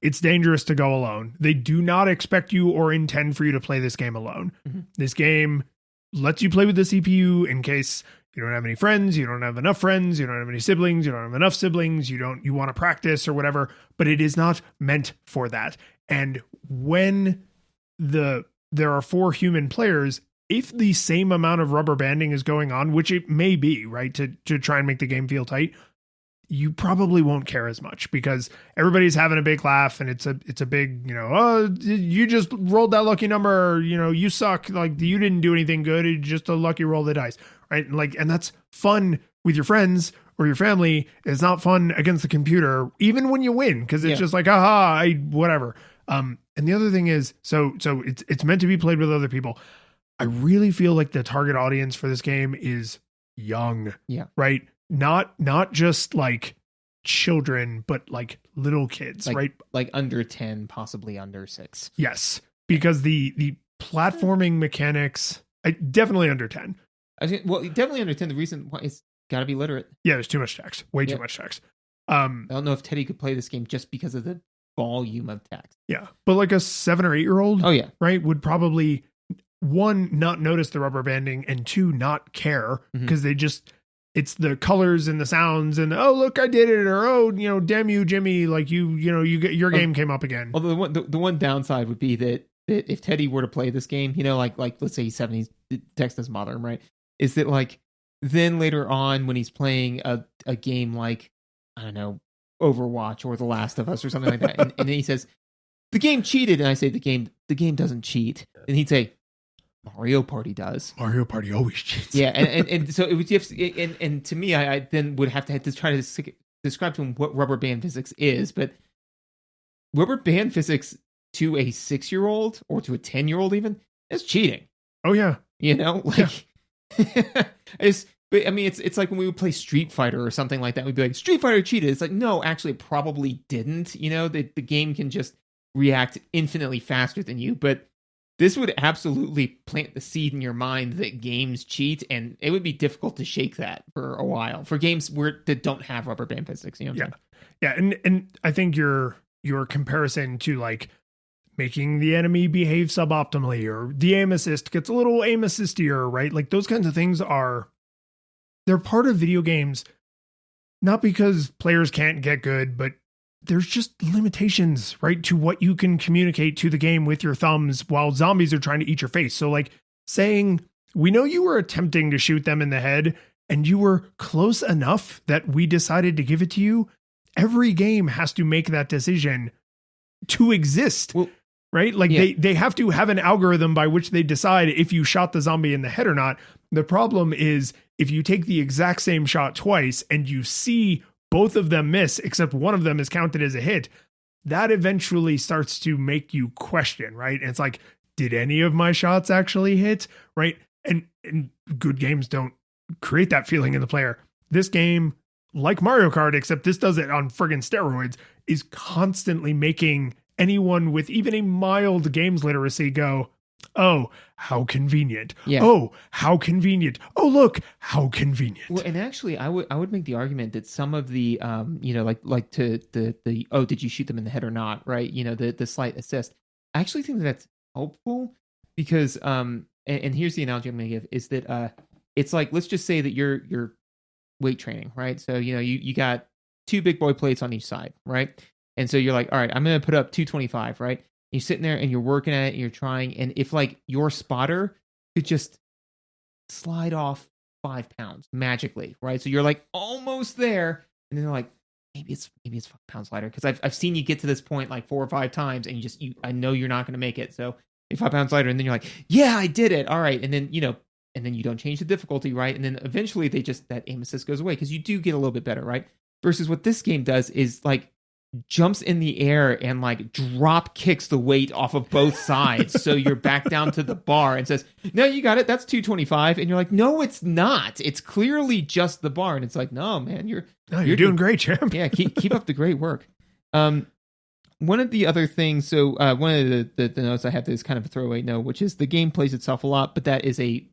it's dangerous to go alone. They do not expect you or intend for you to play this game alone. Mm-hmm. This game lets you play with the CPU in case you don't have any friends, you don't have enough friends, you don't have any siblings, you don't have enough siblings, you want to practice or whatever, but it is not meant for that. And when there are 4 human players, if the same amount of rubber banding is going on, which it may be, right, to try and make the game feel tight, you probably won't care as much because everybody's having a big laugh and it's a big, oh, you just rolled that lucky number, you suck. Like you didn't do anything good. It's just a lucky roll of the dice. Right. And that's fun with your friends or your family. It's not fun against the computer, even when you win, because it's just like, aha, whatever. And the other thing is, so it's meant to be played with other people. I really feel like the target audience for this game is young. Yeah. Right. Not just like children, but like little kids, right? Like under 10, possibly under 6. Yes. Because the platforming mechanics, definitely under 10. I think, well, definitely under 10. The reason why is got to be literate. Yeah, there's too much text. Way too much text. I don't know if Teddy could play this game just because of the volume of text. Yeah. But like a 7 or 8 year old, right, would probably, 1, not notice the rubber banding, and 2, not care because they just, it's the colors and the sounds and, oh, look, I did it. Or, oh, damn you, Jimmy. Like you get your game came up again. Well, the one downside would be that if Teddy were to play this game, like let's say he's 7, he's text doesn't bother him, right? Is that like, then later on when he's playing a game like, I don't know, Overwatch or The Last of Us or something like that. And then he says, the game cheated. And I say, the game doesn't cheat. And he'd say, Mario Party does. Mario Party always cheats. Yeah. And so it was just, and to me, I then would have to try to describe to him what rubber band physics is. But rubber band physics to a 6-year-old or to a 10-year-old even is cheating. Oh yeah. But I mean, it's like when we would play Street Fighter or something like that. We'd be like, Street Fighter cheated. It's like, no, actually, it probably didn't. The game can just react infinitely faster than you. But this would absolutely plant the seed in your mind that games cheat, and it would be difficult to shake that for a while for games that don't have rubber band physics. Yeah, and I think your comparison to like making the enemy behave suboptimally, or the aim assist gets a little aim assistier, right? Like those kinds of things they're part of video games, not because players can't get good, but there's just limitations, right, to what you can communicate to the game with your thumbs while zombies are trying to eat your face. So like saying, we know you were attempting to shoot them in the head and you were close enough that we decided to give it to you. Every game has to make that decision to exist. Well, right? Like they have to have an algorithm by which they decide if you shot the zombie in the head or not. The problem is if you take the exact same shot twice and you see both of them miss, except one of them is counted as a hit, that eventually starts to make you question, right? And it's like, did any of my shots actually hit? Right? And good games don't create that feeling in the player. This game, like Mario Kart, except this does it on friggin' steroids, is constantly making anyone with even a mild games literacy go, oh, how convenient. Yeah. Oh, how convenient. Oh, look, how convenient. Well, and actually, I would make the argument that some of the, like to the oh, did you shoot them in the head or not? Right. The slight assist. I actually think that's helpful because, and here's the analogy I'm going to give is that, it's like, let's just say that you're weight training, right? So, you got 2 big boy plates on each side, right? And so you're like, all right, I'm going to put up 225, right? You're sitting there and you're working at it and you're trying. And if like your spotter could just slide off 5 pounds magically, right? So you're like almost there. And then they're like, maybe it's 5 pounds lighter. Cause I've seen you get to this point like 4 or 5 times and I know you're not going to make it. So 5 pounds lighter. And then you're like, yeah, I did it. All right. And then, and then you don't change the difficulty, right? And then eventually that aim assist goes away because you do get a little bit better, right? Versus what this game does is like jumps in the air and like drop kicks the weight off of both sides. So you're back down to the bar and says, no, you got it. That's 225. And you're like, no, it's not. It's clearly just the bar. And it's like, no, man, you're doing great, champ. Yeah. Keep up the great work. One of the other things, so one of the notes I have is kind of a throwaway note, which is the game plays itself a lot, but that is a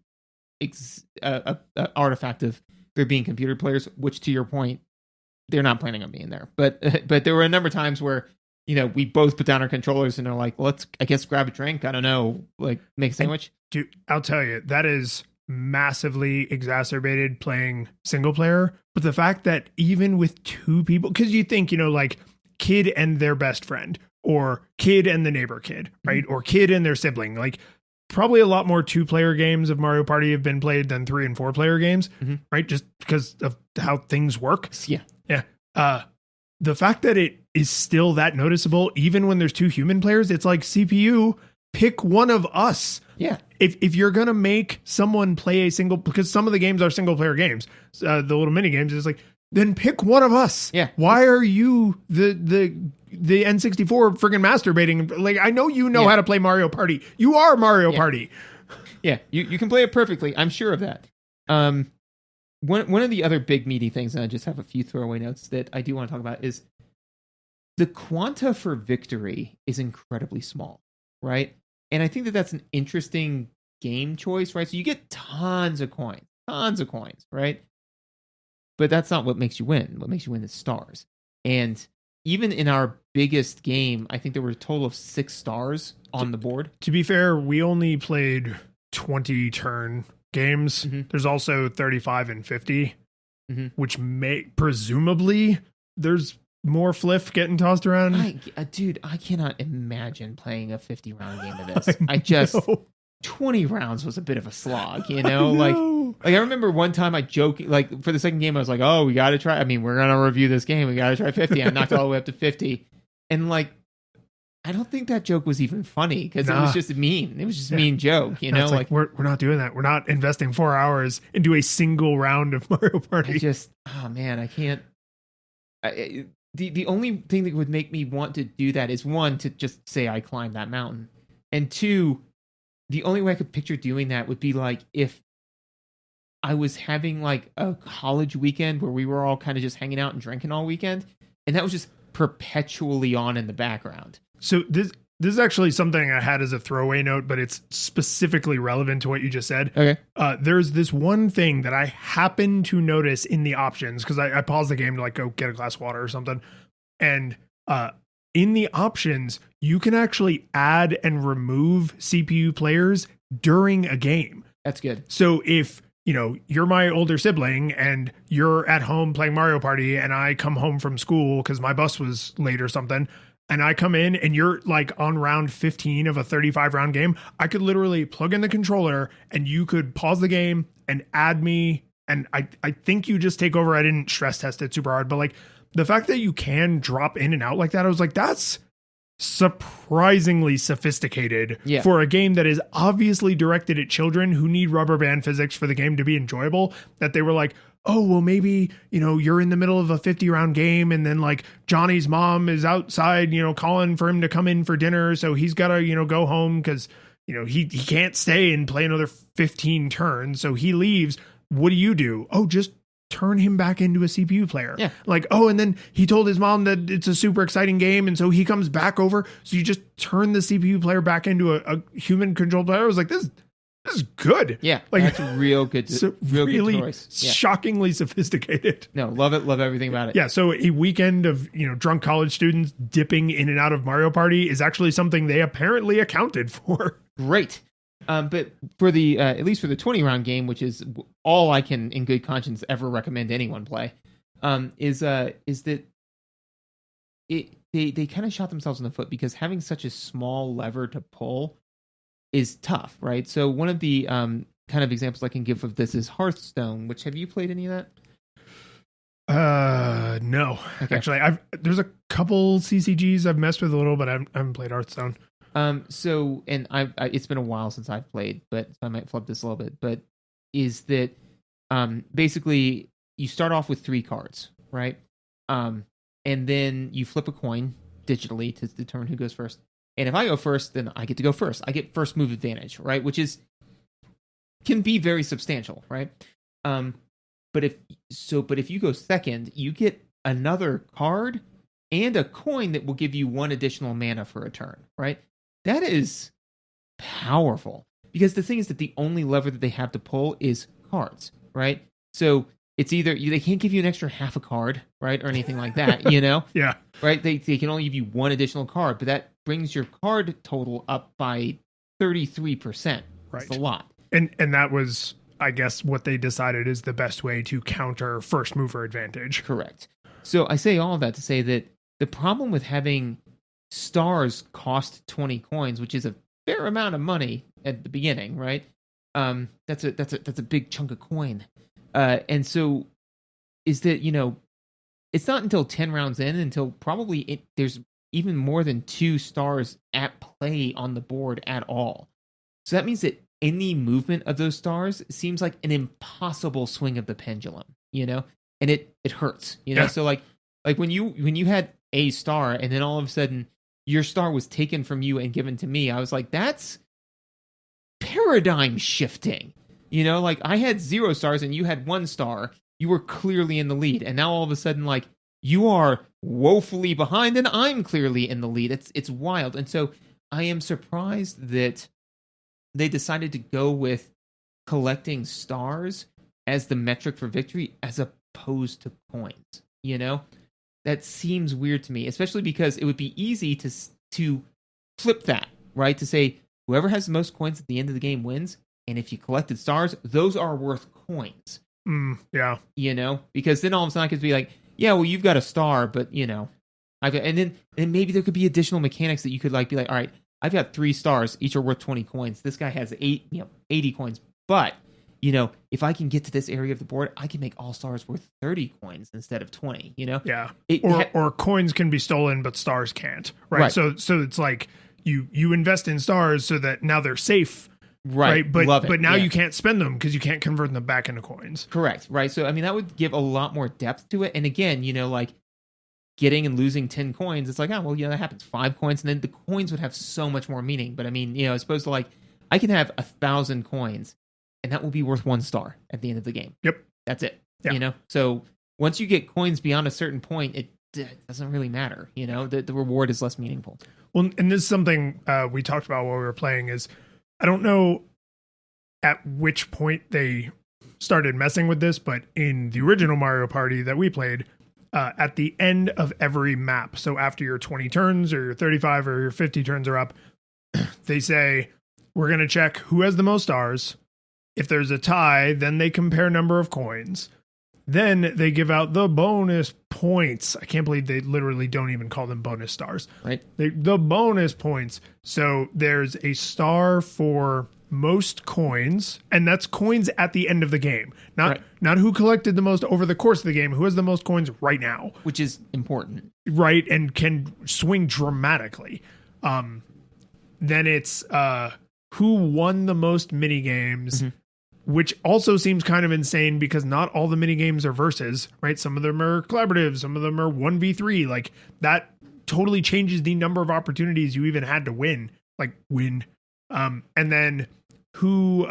artifact of there being computer players, which to your point, they're not planning on being there. But there were a number of times where, we both put down our controllers and are like, let's, I guess, grab a drink. I don't know, like make a sandwich. Dude, I'll tell you, that is massively exacerbated playing single player. But the fact that even with 2 people, because you think, like kid and their best friend or kid and the neighbor kid, right? Mm-hmm. Or kid and their sibling, like probably a lot more 2-player games of Mario Party have been played than 3 and 4-player games, right? Just because of how things work. Yeah. Yeah. The fact that it is still that noticeable, even when there's two human players, it's like CPU, pick one of us. Yeah. If you're going to make someone play a single, because some of the games are single player games, the little mini games, it's like, then pick one of us. Yeah. Why are you the N64 friggin' masturbating? Like, I know you know how to play Mario Party. You are Mario Party. Yeah. You can play it perfectly. I'm sure of that. One of the other big meaty things, and I just have a few throwaway notes that I do want to talk about, is the quanta for victory is incredibly small, right? And I think that that's an interesting game choice, right? So you get tons of coins, right? But that's not what makes you win. What makes you win is stars. And even in our biggest game, I think there were a total of 6 stars on the board. To be fair, we only played 20 turn games. Mm-hmm. There's also 35 and 50, which presumably there's more fliff getting tossed around. Dude, I cannot imagine playing a 50 round game of this. 20 rounds was a bit of a slog, you know? Like I remember one time I joked, like for the second game, I was like, oh, we got to try. I mean, we're going to review this game. We got to try 50. I knocked all the way up to 50. And like, I don't think that joke was even funny because it was just mean. It was just a mean joke, you know? Like we're not doing that. We're not investing 4 hours into a single round of Mario Party. Oh man, I can't. The only thing that would make me want to do that is, one, to just say I climbed that mountain, and two, the only way I could picture doing that would be like if I was having like a college weekend where we were all kind of just hanging out and drinking all weekend, and that was just perpetually on in the background. So this is actually something I had as a throwaway note, but it's specifically relevant to what you just said. Okay. There's this one thing that I happen to notice in the options, because I paused the game to like go get a glass of water or something. And in the options, you can actually add and remove CPU players during a game. That's good. So if, you know, you're my older sibling and you're at home playing Mario Party and I come home from school because my bus was late or something, and I come in and you're like on round 15 of a 35 round game, I could literally plug in the controller and you could pause the game and add me. And I think you just take over. I didn't stress test it super hard, but like the fact that you can drop in and out like that, I was like, that's surprisingly sophisticated for a game that is obviously directed at children who need rubber band physics for the game to be enjoyable. That they were like, oh, well, maybe, you know, you're in the middle of a 50 round game and then like Johnny's mom is outside, you know, calling for him to come in for dinner. So he's got to, you know, go home because, you know, he can't stay and play another 15 turns. So he leaves. What do? Oh, just turn him back into a CPU player. Yeah. Like, oh, and then he told his mom that it's a super exciting game. And so he comes back over. So you just turn the CPU player back into a human controlled player. I was like, this is good. Yeah, like that's real good. Really good choice. Yeah. Shockingly sophisticated. No, love it. Love everything about it. Yeah, so a weekend of, you know, drunk college students dipping in and out of Mario Party is actually something they apparently accounted for. Great. But for the at least for the 20 round game, which is all I can in good conscience ever recommend anyone play, is that they kind of shot themselves in the foot because having such a small lever to pull is tough, right? So one of the kind of examples I can give of this is Hearthstone. Which, have you played any of that? No. Okay. Actually, there's a couple CCGs I've messed with a little, but I haven't played Hearthstone. So, and I it's been a while since I've played, but I might flip this a little bit. But is that basically you start off with 3 cards, right? And then you flip a coin digitally to determine who goes first. And if I go first, then I get to go first. I get first move advantage, right? Which can be very substantial, right? But if you go second, you get another card and a coin that will give you 1 additional mana for a turn, right? That is powerful because the thing is that the only lever that they have to pull is cards, right? So it's either they can't give you an extra half a card, right, or anything like that, you know? Yeah. Right? They can only give you 1 additional card, but that brings your card total up by 33%. Right. That's a lot. And that was, I guess, what they decided is the best way to counter first mover advantage. Correct. So I say all of that to say that the problem with having stars cost 20 coins, which is a fair amount of money at the beginning, right? That's a big chunk of coin. And so is that, you know, it's not until 10 rounds in until probably there's even more than 2 stars at play on the board at all. So that means that any movement of those stars seems like an impossible swing of the pendulum, and it hurts, Yeah. So like when you had a star and then all of a sudden your star was taken from you and given to me, I was like, that's paradigm shifting. Like I had 0 stars and you had 1 star. You were clearly in the lead, and now all of a sudden, like, you are woefully behind and I'm clearly in the lead. It's wild. And so I am surprised that they decided to go with collecting stars as the metric for victory as opposed to coins. That seems weird to me, especially because it would be easy to flip that, right? To say whoever has the most coins at the end of the game wins, and if you collected stars, those are worth coins. Yeah. Because then all of a sudden I could be like, yeah, well, you've got a star, but I've got, and then maybe there could be additional mechanics that you could be like, all right, I've got 3 stars, each are worth 20 coins. This guy has 80 coins, but if I can get to this area of the board, I can make all stars worth 30 coins instead of 20. Yeah. Or coins can be stolen, but stars can't. Right. So it's like you invest in stars so that now they're safe. Right. But now you can't spend them because you can't convert them back into coins. Correct. Right. So, I mean, that would give a lot more depth to it. And again, like getting and losing 10 coins, it's like, oh, well, that happens 5 coins. And then the coins would have so much more meaning. But I mean, as opposed to I can have 1,000 coins and that will be worth 1 star at the end of the game. Yep. That's it. Yeah. So once you get coins beyond a certain point, it doesn't really matter. The reward is less meaningful. Well, and this is something we talked about while we were playing is, I don't know at which point they started messing with this, but in the original Mario Party that we played, at the end of every map, so after your 20 turns or your 35 or your 50 turns are up, they say, we're going to check who has the most stars. If there's a tie, then they compare number of coins. Then they give out the bonus points. I can't believe they literally don't even call them bonus stars. Right. The bonus points. So there's a star for most coins, and that's coins at the end of the game. Not who collected the most over the course of the game, who has the most coins right now. Which is important. Right, and can swing dramatically. Then it's who won the most mini games. Mm-hmm. Which also seems kind of insane because not all the mini games are versus, right? Some of them are collaborative, some of them are 1v3. Like that totally changes the number of opportunities you even had to win. And then who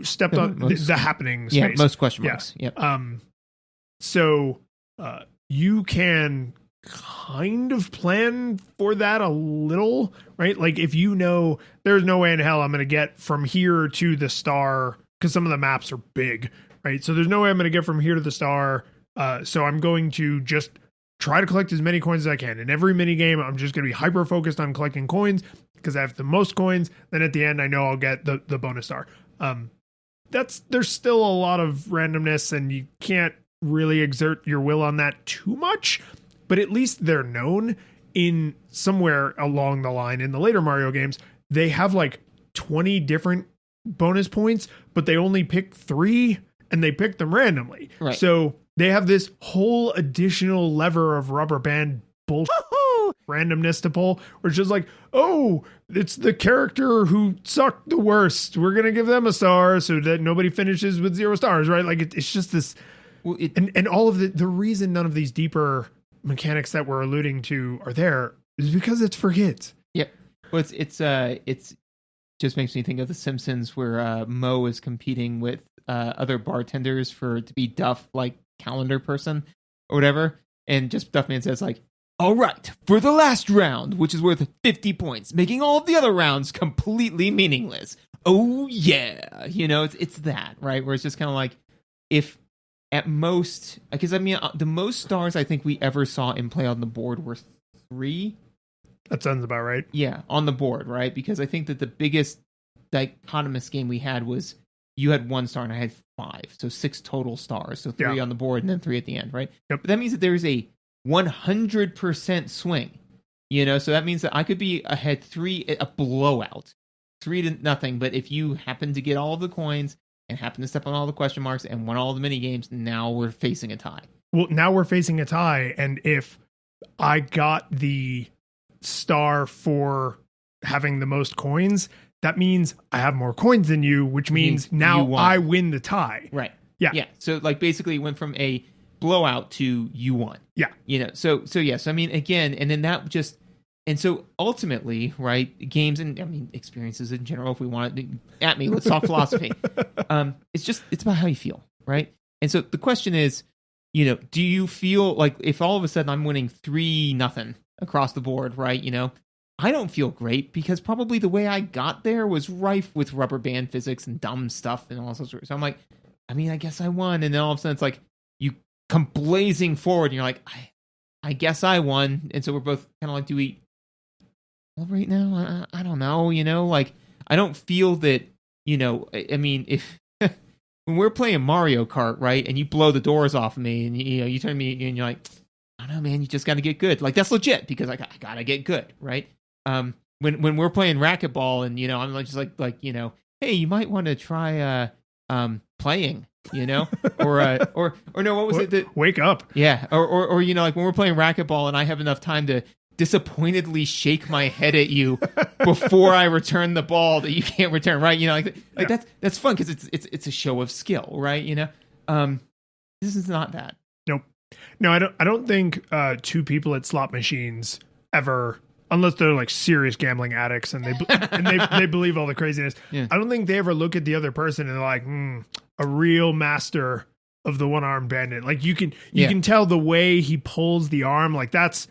stepped on the happenings? Yeah, space. Most question marks. Yeah. Yep. So you can kind of plan for that a little, right? Like if there's no way in hell I'm going to get from here to the star, because some of the maps are big, right? So there's no way I'm going to get from here to the star. So I'm going to just try to collect as many coins as I can. In every mini game, I'm just going to be hyper focused on collecting coins because I have the most coins. Then at the end, I know I'll get the bonus star. There's still a lot of randomness, and you can't really exert your will on that too much. But at least they're known in somewhere along the line in the later Mario games. They have 20 different bonus points, but they only pick 3 and they pick them randomly. Right. So they have this whole additional lever of rubber band bullshit randomness to pull, where it's just it's the character who sucked the worst. We're going to give them a star so that nobody finishes with 0 stars, right? It's just this. Well, and all of the reason none of these deeper mechanics that we're alluding to are there is because it's for kids. Yep. Well, it's just makes me think of The Simpsons, where Moe is competing with other bartenders to be Duff, calendar person or whatever, and just Duffman says all right, for the last round, which is worth 50 points, making all of the other rounds completely meaningless. Oh yeah, it's that, right? Where it's just kind of if at most, because the most stars I think we ever saw in play on the board were 3. That sounds about right. Yeah, on the board, right? Because I think that the biggest dichotomous game we had was you had 1 star and I had 5, so 6 total stars. So 3 on the board and then 3 at the end, right? Yep. But that means that there's a 100% swing. So that means that I could be ahead 3, a blowout, 3-0. But if you happen to get all of the coins and happened to step on all the question marks and won all the mini games. Now we're facing a tie. Well, now we're facing a tie, and if I got the star for having the most coins, that means I have more coins than you, which means now I win the tie. Right. Yeah. Yeah. So like basically it went from a blowout to you won. Yeah. You know, so yes, I mean, again, and then that just, and so ultimately, right, games and I mean experiences in general, if we want to at me, let's talk philosophy. It's about how you feel, right? And so the question is, you know, do you feel like if all of a sudden I'm winning 3-0 across the board, right? You know, I don't feel great because probably the way I got there was rife with rubber band physics and dumb stuff and all sorts of. So I'm like, I mean, I guess I won, and then all of a sudden it's like you come blazing forward, and you're like, I guess I won, and so we're both kind of like, do we celebrate now? I don't know, you know, like I don't feel that, you know, I mean, if when we're playing Mario Kart, right, and you blow the doors off of me, and you know, you turn to me and you're like, I don't know, man, you just got to get good. Like that's legit because I gotta get good, right? When we're playing racquetball, and you know, I'm just like you know, hey, you might want to try playing, you know, or no, what was it that wake up? Yeah, or you know, like when we're playing racquetball, and I have enough time to disappointedly shake my head at you before I return the ball that you can't return, right? You know, like that's fun because it's a show of skill, right? You know, this is not that. Nope. No, I don't think two people at slot machines ever, unless they're like serious gambling addicts and they believe all the craziness. Yeah. I don't think they ever look at the other person and they're like, a real master of the one-armed bandit. Like you can tell the way he pulls the arm. Like that's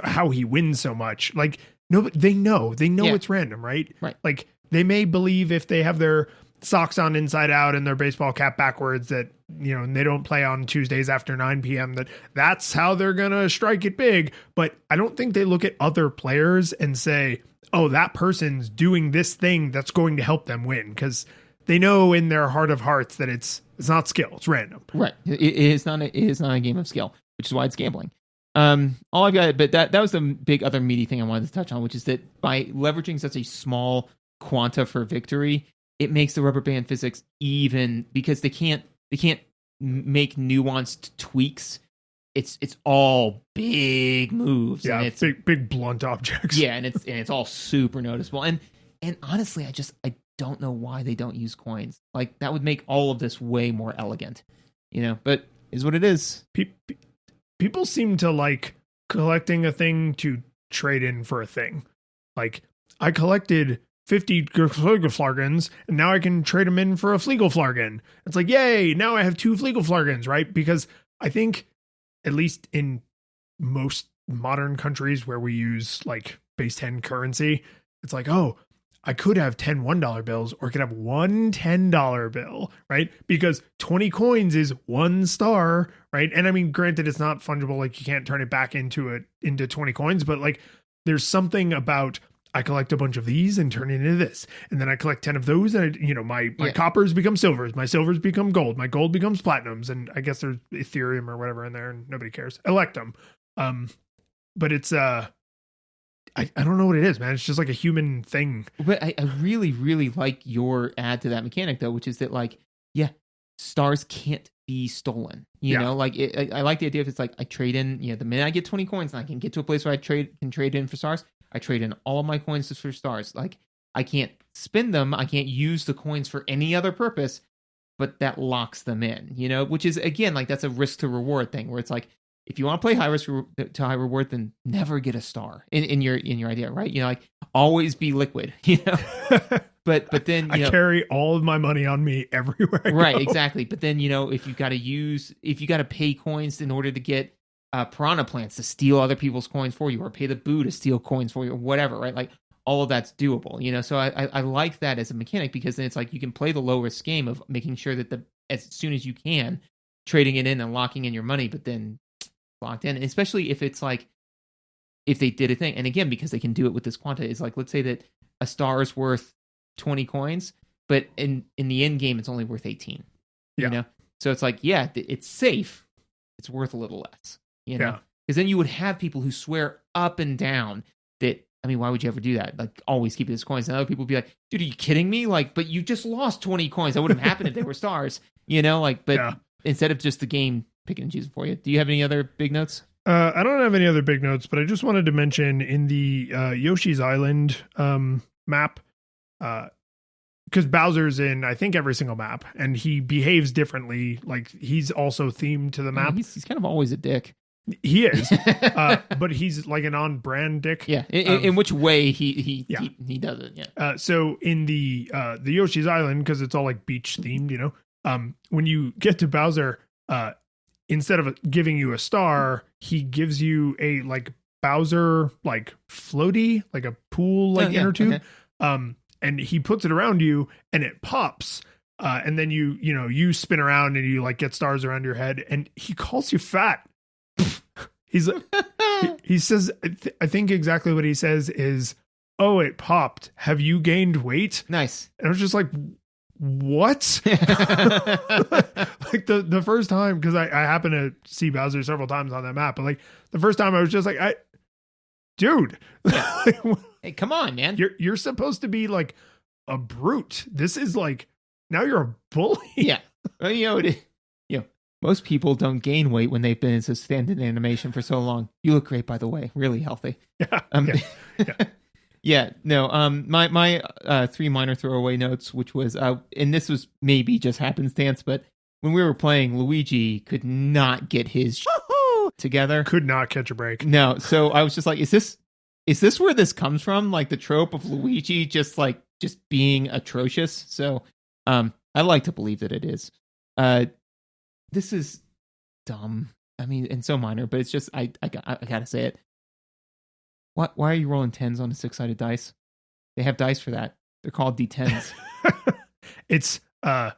how he wins so much. Like no, they know it's random, right? Right. Like they may believe if they have their socks on inside out and their baseball cap backwards that, you know, and they don't play on Tuesdays after 9 p.m. that's how they're going to strike it big. But I don't think they look at other players and say, oh, that person's doing this thing that's going to help them win. Because they know in their heart of hearts that it's not skill. It's random. Right. It is not a game of skill, which is why it's gambling. All I've got, but that was the big other meaty thing I wanted to touch on, which is that by leveraging such a small quanta for victory, it makes the rubber band physics even because they can't make nuanced tweaks. It's all big moves. Yeah, and it's big blunt objects. Yeah, and it's all super noticeable. And honestly, I don't know why they don't use coins. Like that would make all of this way more elegant, you know. But is what it is. People seem to like collecting a thing to trade in for a thing. Like I collected 50 Flegelflargens, and now I can trade them in for a Flegelflargen. It's like, yay, now I have 2 Flegelflargens, right? Because I think, at least in most modern countries where we use like base 10 currency, it's like, oh, I could have 10 $1 bills or I could have one $10 bill, right? Because 20 coins is 1 star, right? And I mean, granted, it's not fungible. Like you can't turn it back into 20 coins, but like there's something about I collect a bunch of these and turn it into this. And then I collect 10 of those and my coppers become silvers. My silvers become gold. My gold becomes platinums. And I guess there's Ethereum or whatever in there and nobody cares. Electum. But it's, I don't know what it is, man. It's just like a human thing. But I really, really like your add to that mechanic though, which is that like, yeah, stars can't be stolen. You know, like I like the idea of it's like I trade in, the minute I get 20 coins and I can get to a place where I can trade in for stars. I trade in all of my coins for stars. Like I can't spend them. I can't use the coins for any other purpose, but that locks them in, which is again, like that's a risk to reward thing where it's like, if you want to play high risk to high reward, then never get a star in your idea, right? Like always be liquid, but then, I carry all of my money on me everywhere. Right. Exactly. But then, if you got to pay coins in order to get piranha plants to steal other people's coins for you or pay the boo to steal coins for you or whatever, right? Like all of that's doable, so I like that as a mechanic because then it's like you can play the low risk game of making sure that as soon as you can trading it in and locking in your money, but then locked in, and especially if it's like if they did a thing, and again because they can do it with this quanta, is like let's say that a star is worth 20 coins, but in the end game it's only worth 18. So it's like it's safe, it's worth a little less. Because then you would have people who swear up and down that I mean, why would you ever do that? Like, always keep it as coins. And other people would be like, dude, are you kidding me? Like, but you just lost 20 coins. That wouldn't have happened if they were stars, like, but Yeah. instead of just the game picking and choosing for you. Do you have any other big notes? I don't have any other big notes, but I just wanted to mention in the Yoshi's Island map, because Bowser's in, I think, every single map, and he behaves differently. Like, he's also themed to the map. He's kind of always a dick. He is, but he's like an on-brand dick. Yeah. In which way he Yeah. he does it. Yeah. So in the Yoshi's Island, because it's all like beach themed, when you get to Bowser, instead of giving you a star, he gives you a like Bowser like floaty, like a pool like inner tube. Okay. And he puts it around you and it pops. And then you spin around and you like get stars around your head, and he calls you fat. He's he says, I think exactly what he says is, "Oh, it popped. Have you gained weight?" Nice. And I was just like, what? Like the first time, because I happen to see Bowser several times on that map, but like the first time I was just like, dude, Hey, come on, man. you're supposed to be like a brute. This is like, now you're a bully. Yeah. Well, most people don't gain weight when they've been in suspended animation for so long. You look great, by the way. Really healthy. Yeah. Yeah. No. My 3 minor throwaway notes, which was, and this was maybe just happenstance, but when we were playing, Luigi could not get his together. Could not catch a break. No. So I was just like, is this where this comes from? Like the trope of Luigi just being atrocious. So, I like to believe that it is. This is dumb. I mean, and so minor, but it's just, I gotta say it. Why are you rolling 10s on a 6-sided dice? They have dice for that. They're called D10s. It's let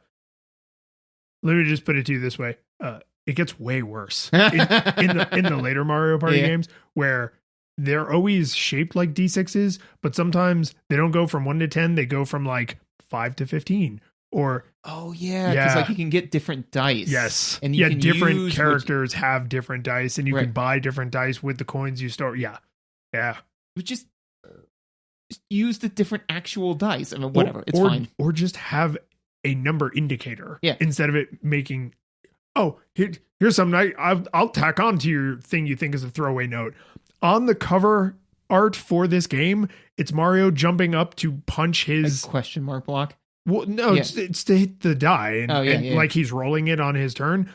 me just put it to you this way. It gets way worse in the later Mario Party games, where they're always shaped like D6s, but sometimes they don't go from 1 to 10. They go from like 5 to 15. Or because like you can get different dice. Yes, and you can different characters have different dice, and you can buy different dice with the coins you store. Yeah. Just use the different actual dice. I mean, whatever, it's fine. Or just have a number indicator. Yeah. Instead of it making, here's something I'll tack on to your thing you think is a throwaway note. On the cover art for this game, it's Mario jumping up to punch his a question mark block. Well, no, it's to hit the die, and like he's rolling it on his turn.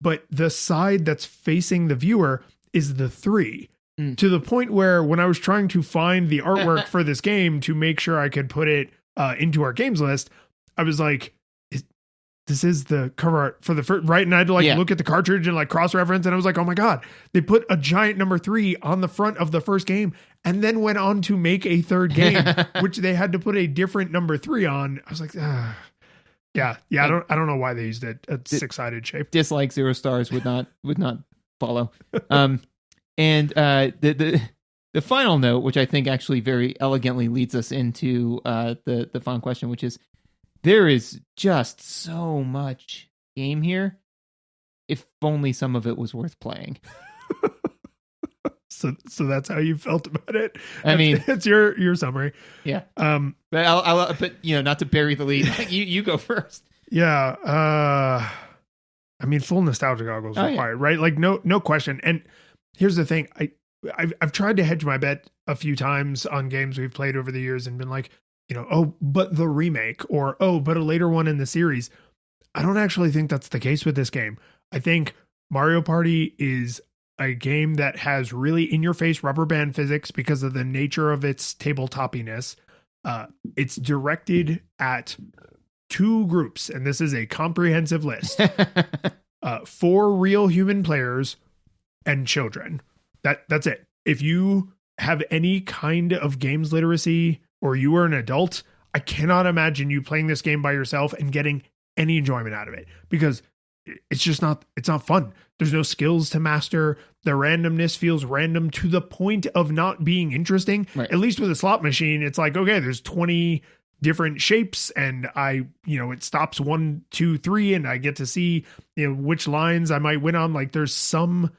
But the side that's facing the viewer is the 3. To the point where when I was trying to find the artwork for this game to make sure I could put it into our games list, I was like, this is the cover art for the first, right? And I had to look at the cartridge and like cross-reference, and I was like, oh my God, they put a giant number 3 on the front of the first game and then went on to make a third game, which they had to put a different number 3 on. I was like, I don't know why they used it a 6-sided shape. Dislike 0 stars would not follow. And the final note, which I think actually very elegantly leads us into the final question, which is, there is just so much game here. If only some of it was worth playing. So that's how you felt about it. I mean, it's your summary. Yeah. But I'll not to bury the lead. you go first. Yeah. I mean, full nostalgia goggles required, right? Like no question. And here's the thing. I've tried to hedge my bet a few times on games we've played over the years and been like, but the remake, or, but a later one in the series. I don't actually think that's the case with this game. I think Mario Party is a game that has really in-your-face rubber band physics because of the nature of its tabletopiness. It's directed at 2 groups, and this is a comprehensive list. 4 real human players and children. That's it. If you have any kind of games literacy, or you are an adult, I cannot imagine you playing this game by yourself and getting any enjoyment out of it, because it's not fun. There's no skills to master. The randomness feels random to the point of not being interesting. Right. At least with a slot machine, it's like, okay, there's 20 different shapes, and it stops 1, 2, 3, and I get to see, which lines I might win on. Like, there's some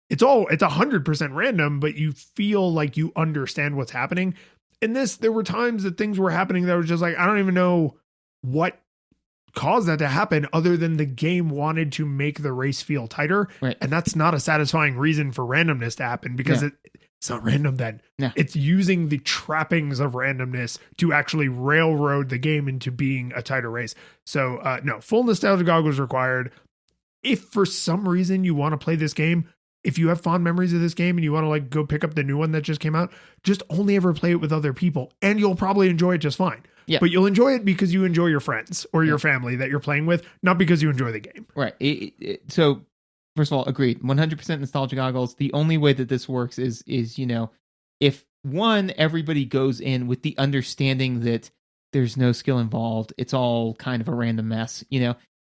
it's 100% random, but you feel like you understand what's happening. In this, there were times that things were happening that was just like, I don't even know what caused that to happen other than the game wanted to make the race feel tighter. Right. And that's not a satisfying reason for randomness to happen because it's not random then. No. It's using the trappings of randomness to actually railroad the game into being a tighter race. So no, full nostalgia goggles required. If for some reason you want to play this game, if you have fond memories of this game and you want to like go pick up the new one that just came out, just only ever play it with other people and you'll probably enjoy it just fine. Yeah. But you'll enjoy it because you enjoy your friends or your family that you're playing with, not because you enjoy the game. Right. So first of all, agreed. 100% nostalgia goggles. The only way that this works is if everybody goes in with the understanding that there's no skill involved, it's all kind of a random mess,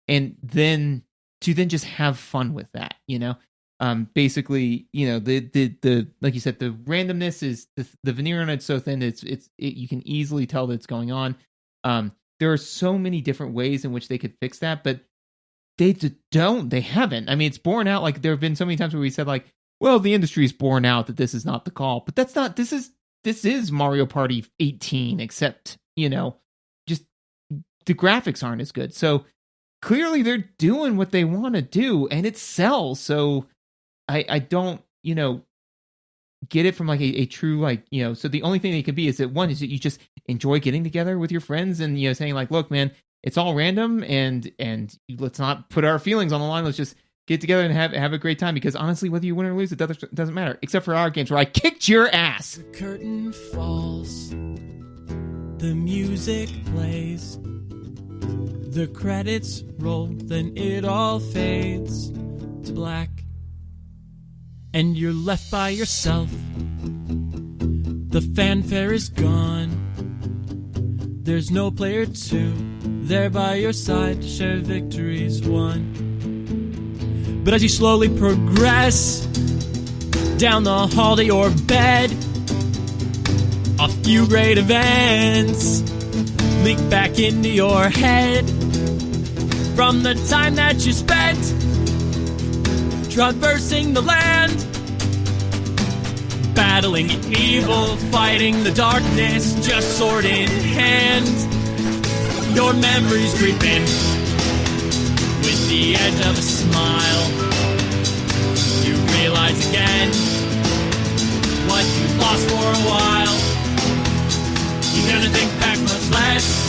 and then to just have fun with that, basically, the like you said, the randomness is the veneer on it's so thin, you can easily tell that it's going on. There are so many different ways in which they could fix that, but they haven't. I mean, it's borne out. Like there have been so many times where we said like, well, the industry's borne out that this is not the call, but that's not, this is Mario Party 18, except, just the graphics aren't as good. So clearly they're doing what they want to do and it sells. So I don't, get it from like a true, like, so the only thing they could be is that one is that you just enjoy getting together with your friends and, saying like, look, man, it's all random and let's not put our feelings on the line. Let's just get together and have a great time, because honestly, whether you win or lose, it doesn't matter, except for our games where I kicked your ass. The curtain falls, the music plays, the credits roll, then it all fades to black, and you're left by yourself. The fanfare is gone, there's no player two there by your side to share victories won. But as you slowly progress down the hall to your bed, a few great events leak back into your head from the time that you spent traversing the land, battling evil, fighting the darkness, just sword in hand. Your memories creep in with the edge of a smile. You realize again what you lost for a while. You never think back, much less